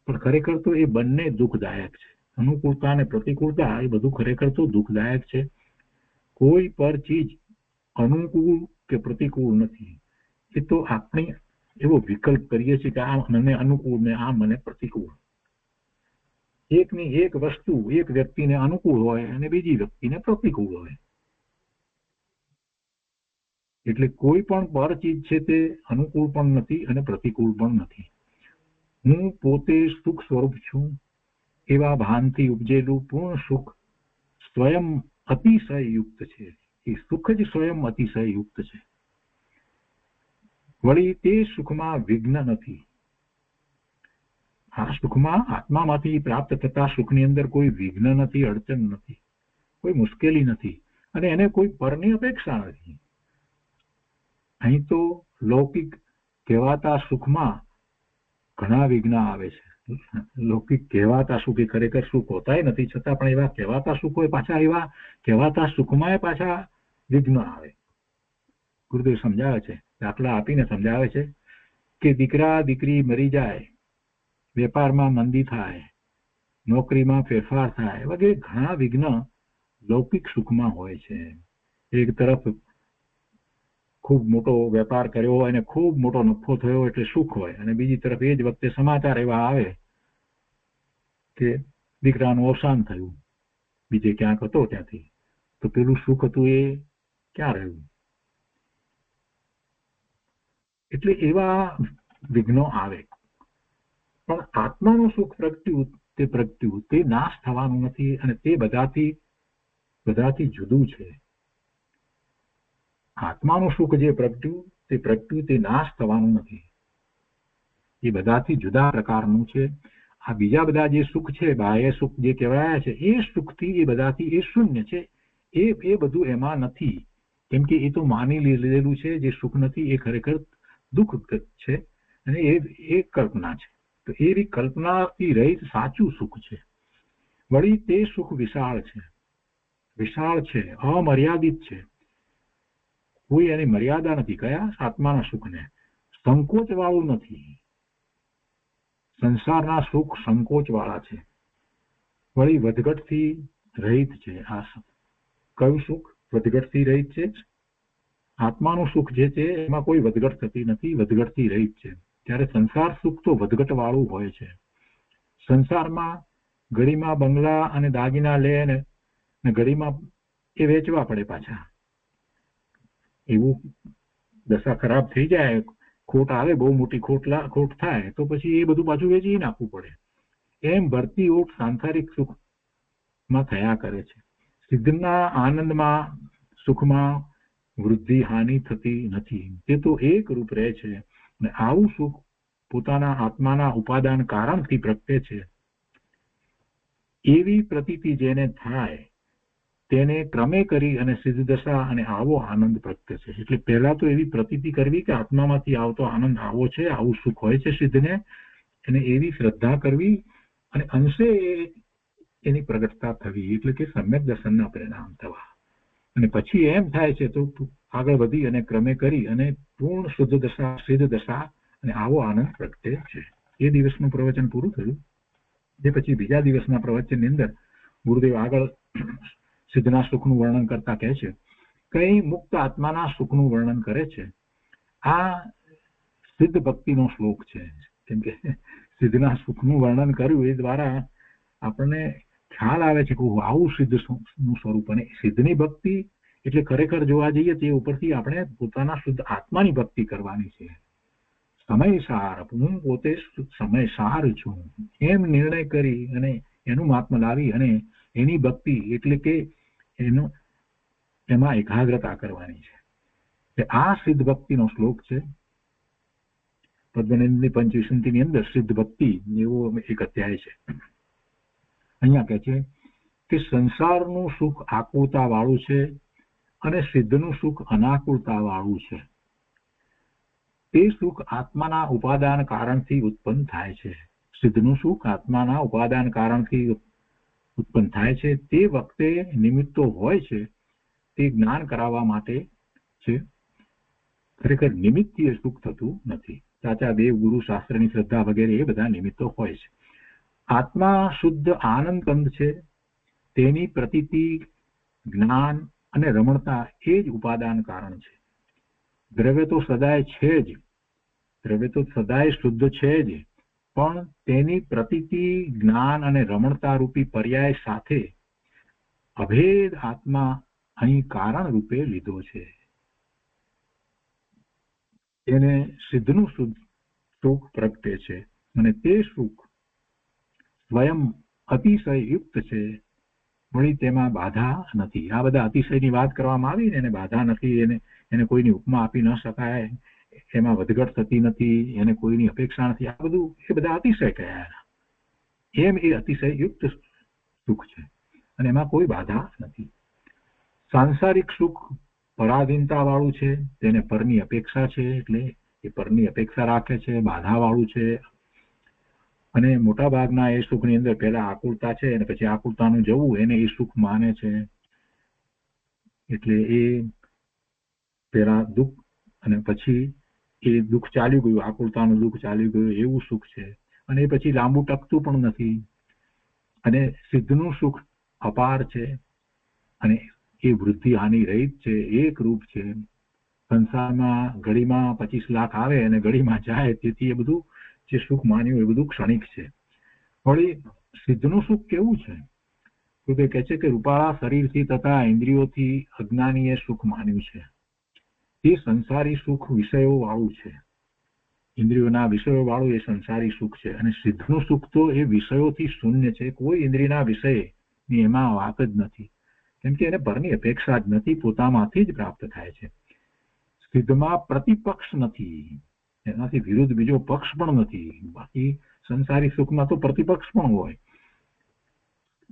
પણ ખરેખર તો એ બંને દુઃખદાયક છે. અનુકૂળતા અને પ્રતિકૂળતા એ બધું ખરેખર તો દુઃખદાયક છે. કોઈ પર ચીજ અનુકૂળ કે પ્રતિકૂળ નથી. એ તો આપણે એવો વિકલ્પ કરીએ છીએ કે આ મને અનુકૂળ ને આ મને પ્રતિકૂળ. એકની એક વસ્તુ એક વ્યક્તિને અનુકૂળ હોય અને બીજી વ્યક્તિને પ્રતિકૂળ હોય. એટલે કોઈ પણ પર ચીજ છે તે અનુકૂળ પણ નથી અને પ્રતિકૂળ પણ નથી. હું પોતે સુખ સ્વરૂપ છું એવા ભાનથી ઉપજેલું પૂર્ણ સુખ સ્વયં અતિશય યુક્ત છે. એ સુખ જ સ્વયં અતિશય યુક્ત છે. વળી તે સુખમાં વિઘ્ન નથી. આ સુખમાં આત્મામાંથી પ્રાપ્ત થતા સુખની અંદર કોઈ વિઘ્ન નથી, અડચણ નથી, કોઈ મુશ્કેલી નથી, અને એને કોઈ પરની અપેક્ષા નથી. અહીં તો લૌકિક કહેવાતા સુખમાં ઘણા વિઘ્ન આવે છે. લૌકિક કહેવાતા સુખ એ ખરેખર સુખ હોતાય નથી, છતાં પણ એવા કહેવાતા સુખ હોય, પાછા એવા કહેવાતા સુખમાં પાછા વિઘ્ન આવે. ગુરુદેવ સમજાવે છે, દાખલા આપીને સમજાવે છે કે દીકરા દીકરી મરી જાય, વેપારમાં મંદી થાય, નોકરીમાં ફેરફાર થાય, વગેરે ઘણા વિઘ્ન લૌકિક સુખમાં હોય છે. એક તરફ ખૂબ મોટો વેપાર કર્યો હોય અને ખૂબ મોટો નફો થયો એટલે સુખ હોય, અને બીજી તરફ એ જ વખતે સમાચાર એવા આવે કે દીકરાનું અવસાન થયું બીજે ક્યાંક હતો ત્યાંથી, તો પેલું સુખ હતું એ ક્યાં રહ્યું? એટલે એવા વિઘ્નો આવે. પણ આત્માનું સુખ પ્રગટ્યું તે નાશ થવાનું નથી, અને તે બધાથી જુદું છે. આત્માનું સુખ જે પ્રગટ્યું તે નાશ થવાનું નથી, એ બધાથી જુદા પ્રકારનું છે. આ બીજા બધા જે સુખ છે, બાહ્ય સુખ જે કહેવાયા છે, એ સુખથી એ બધાથી એ શૂન્ય છે. એ બધું એમાં નથી, કેમ કે એ તો માની લીધેલું છે. જે સુખ નથી એ ખરેખર દુઃખ છે, અને એ કલ્પના છે. તો એવી કલ્પનાથી રહિત સાચું સુખ છે. વળી તે સુખ વિશાળ છે, અમર્યાદિત છે. કોઈ એની મર્યાદા નથી. કયા? આત્માના સુખને. સંકોચ વાળું નથી. સંસારના સુખ સંકોચ વાળા છે. વળી વધઘટથી રહિત છે. આ કયું સુખ વધઘટથી રહિત છે? આત્માનું સુખ જે છે એમાં કોઈ વધઘટ થતી નથી, વધઘટથી રહિત છે. ત્યારે સંસાર સુખ તો વધઘટ વાળું હોય છે. સંસારમાં ઘડીમાં બંગલા અને દાગીના લે ને ઘડીમાં એ વેચવા પડે પાછા. એવું દશા ખરાબ થઈ જાય, ખોટ આવે, બહુ મોટી ખોટ થાય તો પછી એ બધું પાછું વેચી નાખવું પડે. એમ ભરતી ઓટ સાંસારિક સુખમાં થયા કરે છે. સિદ્ધના આનંદમાં સુખમાં વૃદ્ધિ હાનિ થતી નથી. તે તો એક રૂપ રહે છે. અને આવું સુખ પોતાના આત્માના ઉપાદાન કારણથી પ્રગટે છે. એવી પ્રતીતિ જેને થાય તેને ક્રમે કરી અને સિદ્ધ દશા અને આવો આનંદ પ્રગટે છે. એટલે પહેલા તો એવી પ્રતીતિ કરવી કે આત્મામાંથી આવતો આનંદ આવો છે, આવું સુખ હોય છે સિદ્ધને, અને એવી શ્રદ્ધા કરવી અને અંશે એની પ્રગટતા થવી, એટલે કે સમ્યક દર્શનના પરિણામ થવા. અને પછી એમ થાય છે તો આગળ વધી અને ક્રમે કરી અને પૂર્ણ શુદ્ધ દશા, સિદ્ધ દશા અને આવો આનંદ પ્રગટે છે. એ દિવસનું પ્રવચન પૂરું થયું. એ પછી બીજા દિવસના પ્રવચનની અંદર ગુરુદેવ આગળ સિદ્ધના સુખનું વર્ણન કરતા કહે છે, કઈ મુક્ત આત્માના સુખનું વર્ણન કરે છે. આ સિદ્ધ ભક્તિનો શ્લોક છે. કેમ કે સિદ્ધના સુખનું વર્ણન કર્યું એ દ્વારા આપણને ખ્યાલ આવે છે કે આવું સિદ્ધ નું સ્વરૂપ. અને સિદ્ધની ભક્તિ એટલે ખરેખર જોવા જઈએ તે ઉપરથી આપણે પોતાના શુદ્ધ આત્માની ભક્તિ કરવાની છે. સમયસાર, હું પોતે સમયસાર છું એમ નિર્ણય કરી અને એનું મહાત્મા લાવી અને એની ભક્તિ એટલે કે એમાં એકાગ્રતા કરવાની છે. આ સિદ્ધ ભક્તિનો શ્લોક છે. પદ્મનંદની પંચવિંશતિની અંદર સિદ્ધ ભક્તિ એવો એક અધ્યાય છે. અહીંયા કહે છે કે સંસારનું સુખ આકુળતા વાળું છે અને સિદ્ધનું સુખ અનાકુળતા વાળું છે. તે સુખ આત્માના ઉપાદાન કારણથી ઉત્પન્ન થાય છે. સિદ્ધનું સુખ આત્માના ઉપાદાન કારણથી ઉત્પન્ન થાય છે. તે વખતે નિમિત્તો હોય છે તે જ્ઞાન કરાવવા માટે છે. ખરેખર નિમિત્તથી એ સુખ થતું નથી. સાચા દેવ, ગુરુ, શાસ્ત્રની શ્રદ્ધા વગેરે એ બધા નિમિત્તો હોય છે. આત્મા શુદ્ધ આનંદ કંદ છે. તેની પ્રતીતિ, જ્ઞાન અને રમણતા એ જ ઉપાદાન કારણ છે. દ્રવ્ય તો સદાય છે જ, દ્રવ્ય તો સદાય શુદ્ધ છે જ, પણ તેની પ્રતીતિ, જ્ઞાન અને રમણતા રૂપી પર્યાય સાથે અભેદ આત્મા અહીં કારણ રૂપે લીધો છે. એને સિદ્ધનું સુખ પ્રગટે છે અને તે સુખ સ્વયં અતિશય યુક્ત છે, વળી તેમાં બાધા નથી. આ બધા અતિશયની વાત કરવામાં આવી ને એને બાધા નથી, એને કોઈની ઉપમા આપી ન શકાય, એમાં વધઘટ થતી નથી, એને કોઈની અપેક્ષા નથી, આ બધું એ બધા અતિશય કહેવાય. એમ એ અતિશય યુક્ત સુખ છે અને એમાં કોઈ બાધા નથી. સાંસારિક સુખ પરાધીનતા વાળું છે, તેને પરની અપેક્ષા છે, એટલે એ પરની અપેક્ષા રાખે છે, બાધા વાળું છે. અને મોટા ભાગના એ સુખની અંદર પહેલા આકુળતા છે અને પછી આકુળતાનું જવું એને એ સુખ માને છે. એટલે એ પેલા દુઃખ અને પછી એ દુઃખ ચાલ્યું ગયું, આકુળતાનું દુઃખ ચાલ્યું ગયું એવું સુખ છે. અને એ પછી લાંબુ ટકતું પણ નથી. અને સિદ્ધનું સુખ અપાર છે અને એ વૃદ્ધિ હાનિ રહિત છે, એક રૂપ છે. સંસારમાં ઘડીમાં 25 લાખ આવે અને ઘડીમાં જાય, તેથી એ બધું જે સુખ માન્યું એ બધું ક્ષણિક છે. વળી સિદ્ધનું સુખ કેવું છે તો તે કહે છે કે રૂપાળા શરીરથી તથા ઇન્દ્રિયોથી અજ્ઞાનીએ સુખ માન્યું છે. એ સંસારી સુખ વિષયો વાળું છે. ઇન્દ્રિયોના વિષયો વાળું એ સંસારી સુખ છે. અને સિદ્ધનું સુખ તો એ વિષયોથી શૂન્ય છે. કોઈ ઇન્દ્રિયના વિષયની એમાં વાત જ નથી, કેમ કે એને પરની અપેક્ષા જ નથી, પોતામાંથી જ પ્રાપ્ત થાય છે. સિદ્ધમાં પ્રતિપક્ષ નથી, એનાથી વિરુદ્ધ બીજો પક્ષ પણ નથી. બાકી સંસારી સુખમાં તો પ્રતિપક્ષ પણ હોય,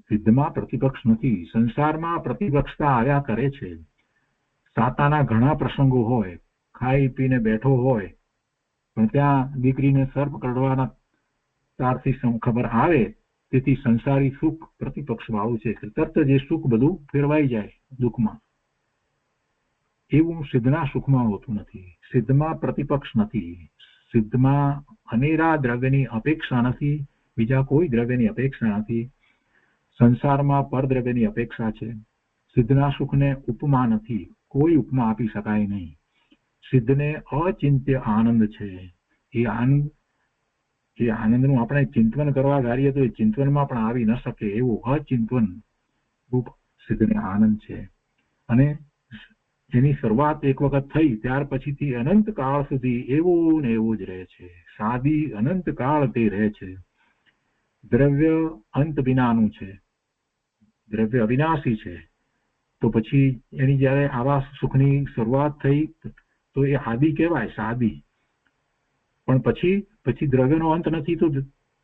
સિદ્ધમાં પ્રતિપક્ષ નથી. સંસારમાં પ્રતિપક્ષતા આવ્યા કરે છે. સાતાના ઘણા પ્રસંગો હોય, ખાઈ પીને બેઠો હોય પણ ત્યાં દીકરીને સર્પ કરડવાના તારથી ખબર આવે, તેથી સંસારી સુખ પ્રતિપક્ષ વાળું છે. તરત જ એ સુખ બધું ફેરવાઈ જાય દુઃખમાં. એવું સિદ્ધના સુખમાં હોતું નથી. સિદ્ધમાં પ્રતિપક્ષ નથી. સિદ્ધમાં અનેરા દ્રવ્યની અપેક્ષા નથી, બીજા કોઈ દ્રવ્યની અપેક્ષા નથી. સંસારમાં પરદ્રવ્યની અપેક્ષા છે. સિદ્ધના સુખને ઉપમા નથી, કોઈ ઉપમા આપી શકાય નહીં. સિદ્ધને અચિંત્ય આનંદ છે. એ આનંદનું આપણે ચિંતન કરવા ધારીએ તો એ ચિંતનમાં પણ આવી ન શકે એવું અચિંતન રૂપ સિદ્ધને આનંદ છે. અને એની શરૂઆત એક વખત થઈ ત્યાર પછીથી અનંત કાળ સુધી એવું ને એવું જ રહે છે. સાદી અનંત કાળ તે રહે છે. દ્રવ્ય અંત વિનાનું છે, દ્રવ્ય અવિનાશી છે. તો પછી એની જયારે આવા સુખની શરૂઆત થઈ તો એ આદિ કહેવાય, સાદી. પણ પછી દ્રવ્યનો અંત નથી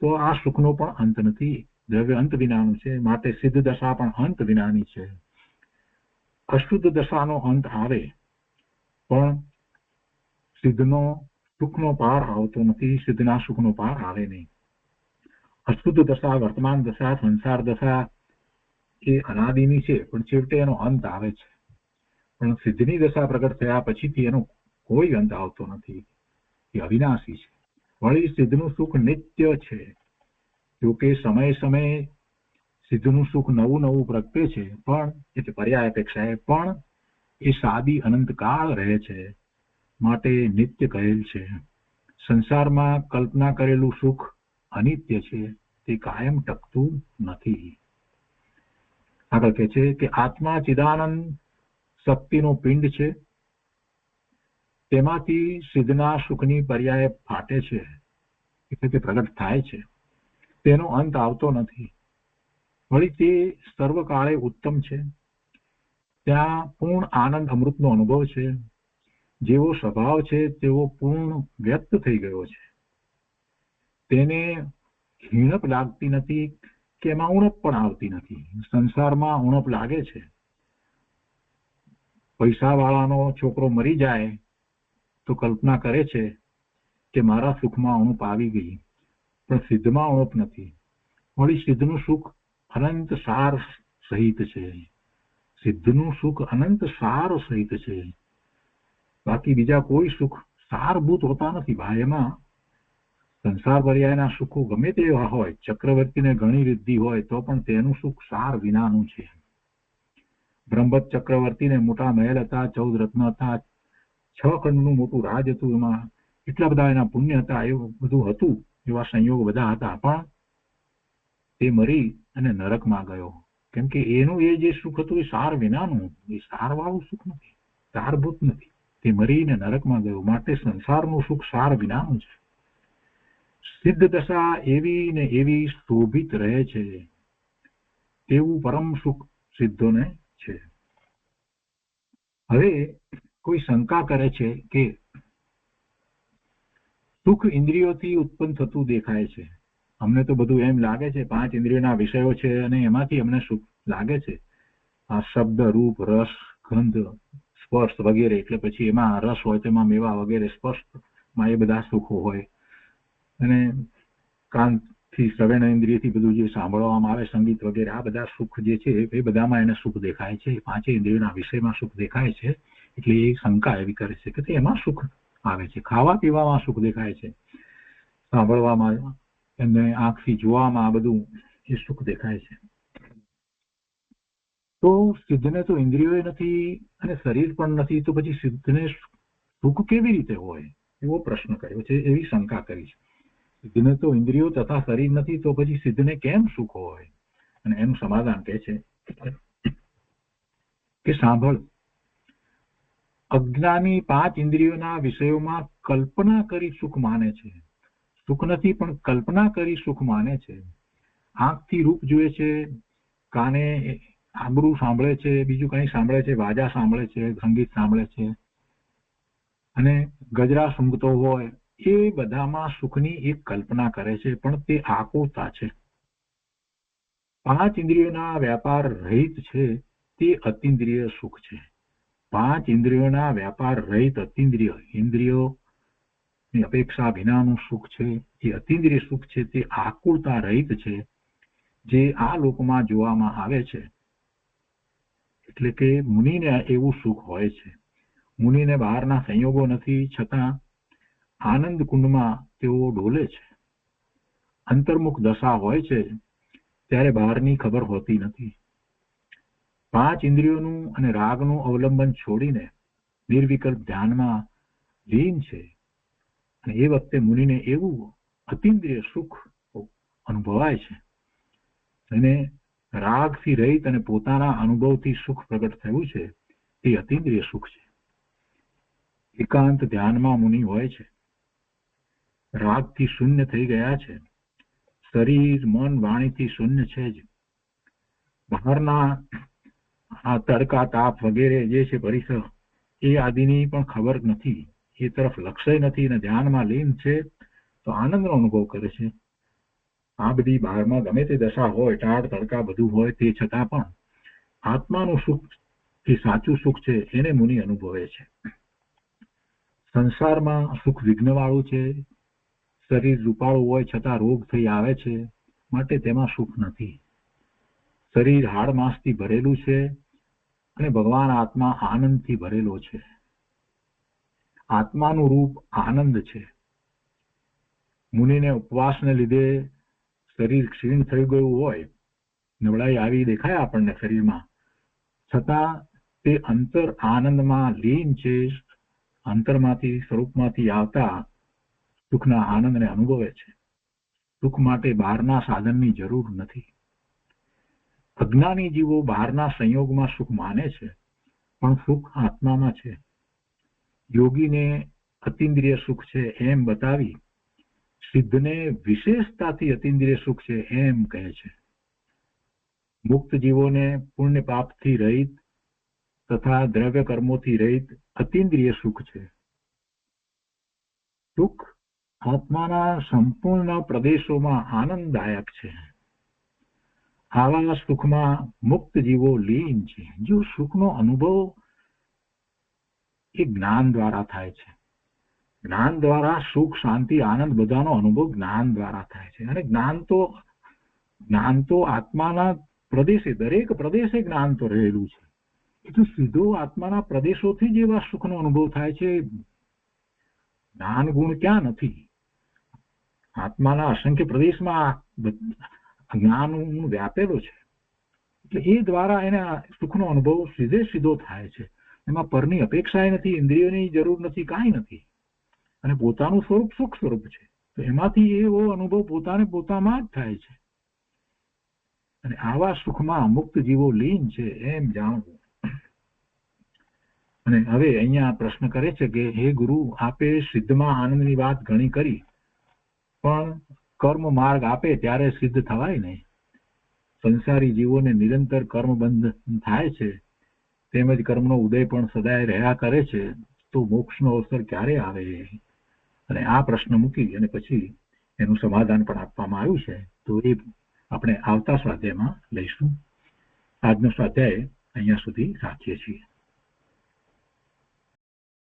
તો આ સુખનો પણ અંત નથી. દ્રવ્ય અંત વિનાનું છે, માટે સિદ્ધ દશા પણ અંત વિનાની છે. અશુદ્ધ દશાનો અંત આવે પણ સિદ્ધનો સુખનો પાર આવતો નથી, સિદ્ધના સુખનો પાર આવે નહીં. અશુદ્ધ દશા, વર્તમાન દશા, સંસાર દશા એ અનાદિની છે, પણ છેવટે એનો અંત આવે છે. પણ સિદ્ધની દશા પ્રગટ થયા પછીથી એનો કોઈ અંત આવતો નથી, એ અવિનાશી છે. વળી સિદ્ધનું સુખ નિત્ય છે. જોકે સમયે સમયે સિદ્ધનું સુખ નવું નવું પ્રગટે છે, પણ એટલે પર્યાય અપેક્ષાએ, પણ એ સાદી અનંતકાળ રહે છે, માટે નિત્ય કહેલ છે. સંસારમાં કલ્પના કરેલું સુખ અનિત્ય છે, તે કાયમ ટકતું નથી. આગળ કહે છે કે આત્મા ચિદાનંદ શક્તિનો પિંડ છે, તેમાંથી સિદ્ધના સુખની પર્યાય ફાટે છે, એટલે કે પ્રગટ થાય છે. તેનો અંત આવતો નથી. વળી તે સર્વકાળે ઉત્તમ છે. ત્યાં પૂર્ણ આનંદ અમૃતનો અનુભવ છે. જેવો સ્વભાવ છે તેવો પૂર્ણ વ્યક્ત થઈ ગયો છે. તેને હીણપ લાગતી નથી કે એમાં ઉણપ પણ આવતી નથી. સંસારમાં ઉણપ લાગે છે. પૈસા વાળાનો છોકરો મરી જાય તો કલ્પના કરે છે કે મારા સુખમાં ઉણપ આવી ગઈ, પણ સિદ્ધમાં ઉણપ નથી. વળી સિદ્ધનું સુખ અનંત સાર સહિત છે. સિદ્ધનું સુખ અનંત સાર સહિત છે. બાકી બીજા કોઈ સુખ સારભૂત હોતા નથી. બાહ્યમાં સંસાર પર્યાયના સુખો ગમે તેવા હોય, ચક્રવર્તીને ઘણી રિદ્ધિ હોય તો પણ તેનું સુખ સાર વિનાનું છે. બ્રહ્મદત્ત ચક્રવર્તીને મોટા મહેલ હતા, 14 રત્ન હતા, 6 ખંડનું મોટું રાજ હતું, એમાં એટલા બધા એના પુણ્ય હતા, એવું બધું હતું, એવા સંયોગ બધા હતા, પણ તે મરી અને નરકમાં ગયો. કેમ કે એનું એ જે સુખ હતું એ સાર વિનાનું, એ સાર વાળું સુખ નથી, સારભૂત નથી. તે મરીને નરકમાં ગયો. માટે સંસારનું સુખ સાર વિનાનું છે. સિદ્ધ દશા એવી ને એવી શોભિત રહે છે, તેવું પરમ સુખ સિદ્ધોને છે. હવે કોઈ શંકા કરે છે કે સુખ ઇન્દ્રિયોથી ઉત્પન્ન થતું દેખાય છે. અમને તો બધું એમ લાગે છે 5 ઇન્દ્રિયોના વિષયો છે અને એમાંથી અમને સુખ લાગે છે. આ શબ્દ, રૂપ, રસ, ગંધ, સ્પર્શ વગેરે, એટલે પછી એમાં રસ હોય તેમાં મેવા વગેરે, સ્પર્શમાં એ બધા સુખો હોય, અને કાનથી શ્રવણ ઇન્દ્રિયથી બધું જે સાંભળવામાં આવે, સંગીત વગેરે, આ બધા સુખ જે છે એ બધામાં એને સુખ દેખાય છે. 5 ઇન્દ્રિયોના વિષયમાં સુખ દેખાય છે. એટલે એ શંકા એવી કરે છે કે એમાં સુખ આવે છે. ખાવા પીવામાં સુખ દેખાય છે, સાંભળવામાં, એમને આંખથી જોવામાં, આ બધું એ સુખ દેખાય છે. તો સિદ્ધને તો ઇન્દ્રિયો નથી અને શરીર પણ નથી, તો પછી સિદ્ધને સુખ કેવી રીતે હોય, એવો પ્રશ્ન કર્યો છે, એવી શંકા કરી છે. સિદ્ધને તો ઇન્દ્રિયો તથા શરીર નથી, તો પછી સિદ્ધને કેમ સુખ હોય? અને એનું સમાધાન કહે છે કે સાંભળ, અજ્ઞાની 5 ઇન્દ્રિયોના વિષયોમાં કલ્પના કરી સુખ માને છે. સુખ નથી પણ કલ્પના કરી સુખ માને છે. આંખથી રૂપ જુએ છે, કાને આંબરૂ સાંભળે છે, બીજું કંઈ સાંભળે છે, વાજા સાંભળે છે, સંગીત સાંભળે છે, અને ગજરા સૂંઘતો હોય, એ બધામાં સુખની એક કલ્પના કરે છે, પણ તે આકુળતા છે. 5 ઇન્દ્રિયોના વ્યાપાર રહિત છે તે અતિન્દ્રિય સુખ છે. 5 ઇન્દ્રિયોના વ્યાપાર રહિત અતિન્દ્રિય, ઇન્દ્રિયોની અપેક્ષા વિનાનું સુખ છે, એ અતિન્દ્રિય સુખ છે. તે આકુળતા રહિત છે, જે આ લોકમાં જોવામાં આવે છે. એટલે કે મુનિને એવું સુખ હોય છે. મુનિને બહારના સંયોગો નથી, છતાં આનંદ કુંડમાં તેઓ ડોલે છે. અંતર્મુખ દશા હોય છે ત્યારે બહારની ખબર હોતી નથી. 5 ઇન્દ્રિયોનું અને રાગનું અવલંબન છોડીને નિર્વિકલ્પ ધ્યાનમાં લીન છે, અને એ વખતે મુનિને એવું અતિન્દ્રિય સુખ અનુભવાય છે. અને રાગથી રહિત અને પોતાના અનુભવથી સુખ પ્રગટ થયું છે, તે અતિન્દ્રિય સુખ છે. એકાંત ધ્યાનમાં મુનિ હોય છે, રાગથી શૂન્ય થઈ ગયા છે, શરીર, મન, વાણીથી શૂન્ય છે જ. બહારના આ તડકા, તાપ વગેરે જે છે પરિસર, એ આદિની પણ ખબર નથી, એ તરફ લક્ષ્ય નથી, અને ધ્યાનમાં લીન છે, તો આનંદનો અનુભવ કરે છે. આ બધી બહારમાં ગમે તે દશા હોય, ટાળ તડકા બધું હોય, તે છતાં પણ આત્માનું સુખ એ સાચું સુખ છે એને મુનિ અનુભવે છે. સંસારમાં સુખ વિઘ્નવાળું છે. શરીર રૂપાળું હોય છતાં રોગ થઈ આવે છે, માટે તેમાં સુખ નથી. શરીર હાડ માંસથી ભરેલું છે અને ભગવાન આત્મા આનંદથી ભરેલો છે. આત્માનું રૂપ આનંદ છે. મુનિને ઉપવાસને લીધે શરીર ક્ષીણ થઈ ગયું હોય, નબળાઈ આવી દેખાય આપણને શરીરમાં, છતાં તે અંતર આનંદમાં લીન છે. અંતરમાંથી સ્વરૂપમાંથી આવતા સુખના આનંદને અનુભવે છે. સુખ માટે બહારના સાધનની જરૂર નથી. અજ્ઞાની જીવો બહારના સંયોગમાં સુખ માને છે, પણ સુખ આત્મામાં છે. યોગીને અતિન્દ્રિય સુખ છે એમ બતાવી સિદ્ધને વિશેષતાથી અતિન્દ્રિય સુખ છે એમ કહે છે. મુક્ત જીવોને પુણ્ય પાપથી રહિત તથા દ્રવ્ય કર્મોથી રહિત અતિન્દ્રિય સુખ છે. સુખ આત્માના સંપૂર્ણ પ્રદેશોમાં આનંદદાયક છે. આવા સુખમાં મુક્ત જીવો લીન છે. જો સુખનો અનુભવ એ જ્ઞાન દ્વારા થાય છે. જ્ઞાન દ્વારા સુખ, શાંતિ, આનંદ બધાનો અનુભવ જ્ઞાન દ્વારા થાય છે. અને જ્ઞાન તો આત્માના પ્રદેશે, દરેક પ્રદેશે જ્ઞાન તો રહેલું છે. એટલે સીધો આત્માના પ્રદેશોથી જ એવા સુખનો અનુભવ થાય છે. જ્ઞાન ગુણ ક્યાં નથી? આત્માના અસંખ્ય પ્રદેશમાં જ્ઞાન વ્યાપેલો છે. એટલે એ દ્વારા એને સુખનો અનુભવ સીધો થાય છે. એમાં પરની અપેક્ષા નથી, ઇન્દ્રિયોની જરૂર નથી, કાંઈ નથી. અને પોતાનું સ્વરૂપ સુખ સ્વરૂપ છે. તો એમાંથી એવો અનુભવ પોતાને પોતામાં જ થાય છે. અને આવા સુખમાં મુક્ત જીવો લીન છે એમ જાણવું. અને હવે અહીંયા પ્રશ્ન કરે છે કે હે ગુરુ, આપે સિદ્ધમાં આનંદની વાત ઘણી કરી, પણ કર્મ માર્ગ આપે ત્યારે સિદ્ધ થવાય નહીં. સંસારી જીવોને નિરંતર કર્મ બંધ થાય છે, તેમજ કર્મનો ઉદય પણ સદાય રહ્યા કરે છે, તો મોક્ષનો અવસર ક્યારે આવે? અને આ પ્રશ્ન મૂકી અને પછી એનું સમાધાન પણ આપવામાં આવ્યું છે. તો એ આપણે આવતા સ્વાધ્યાયમાં લઈશું. આજનો સ્વાધ્યાય અહીંયા સુધી રાખીએ છીએ.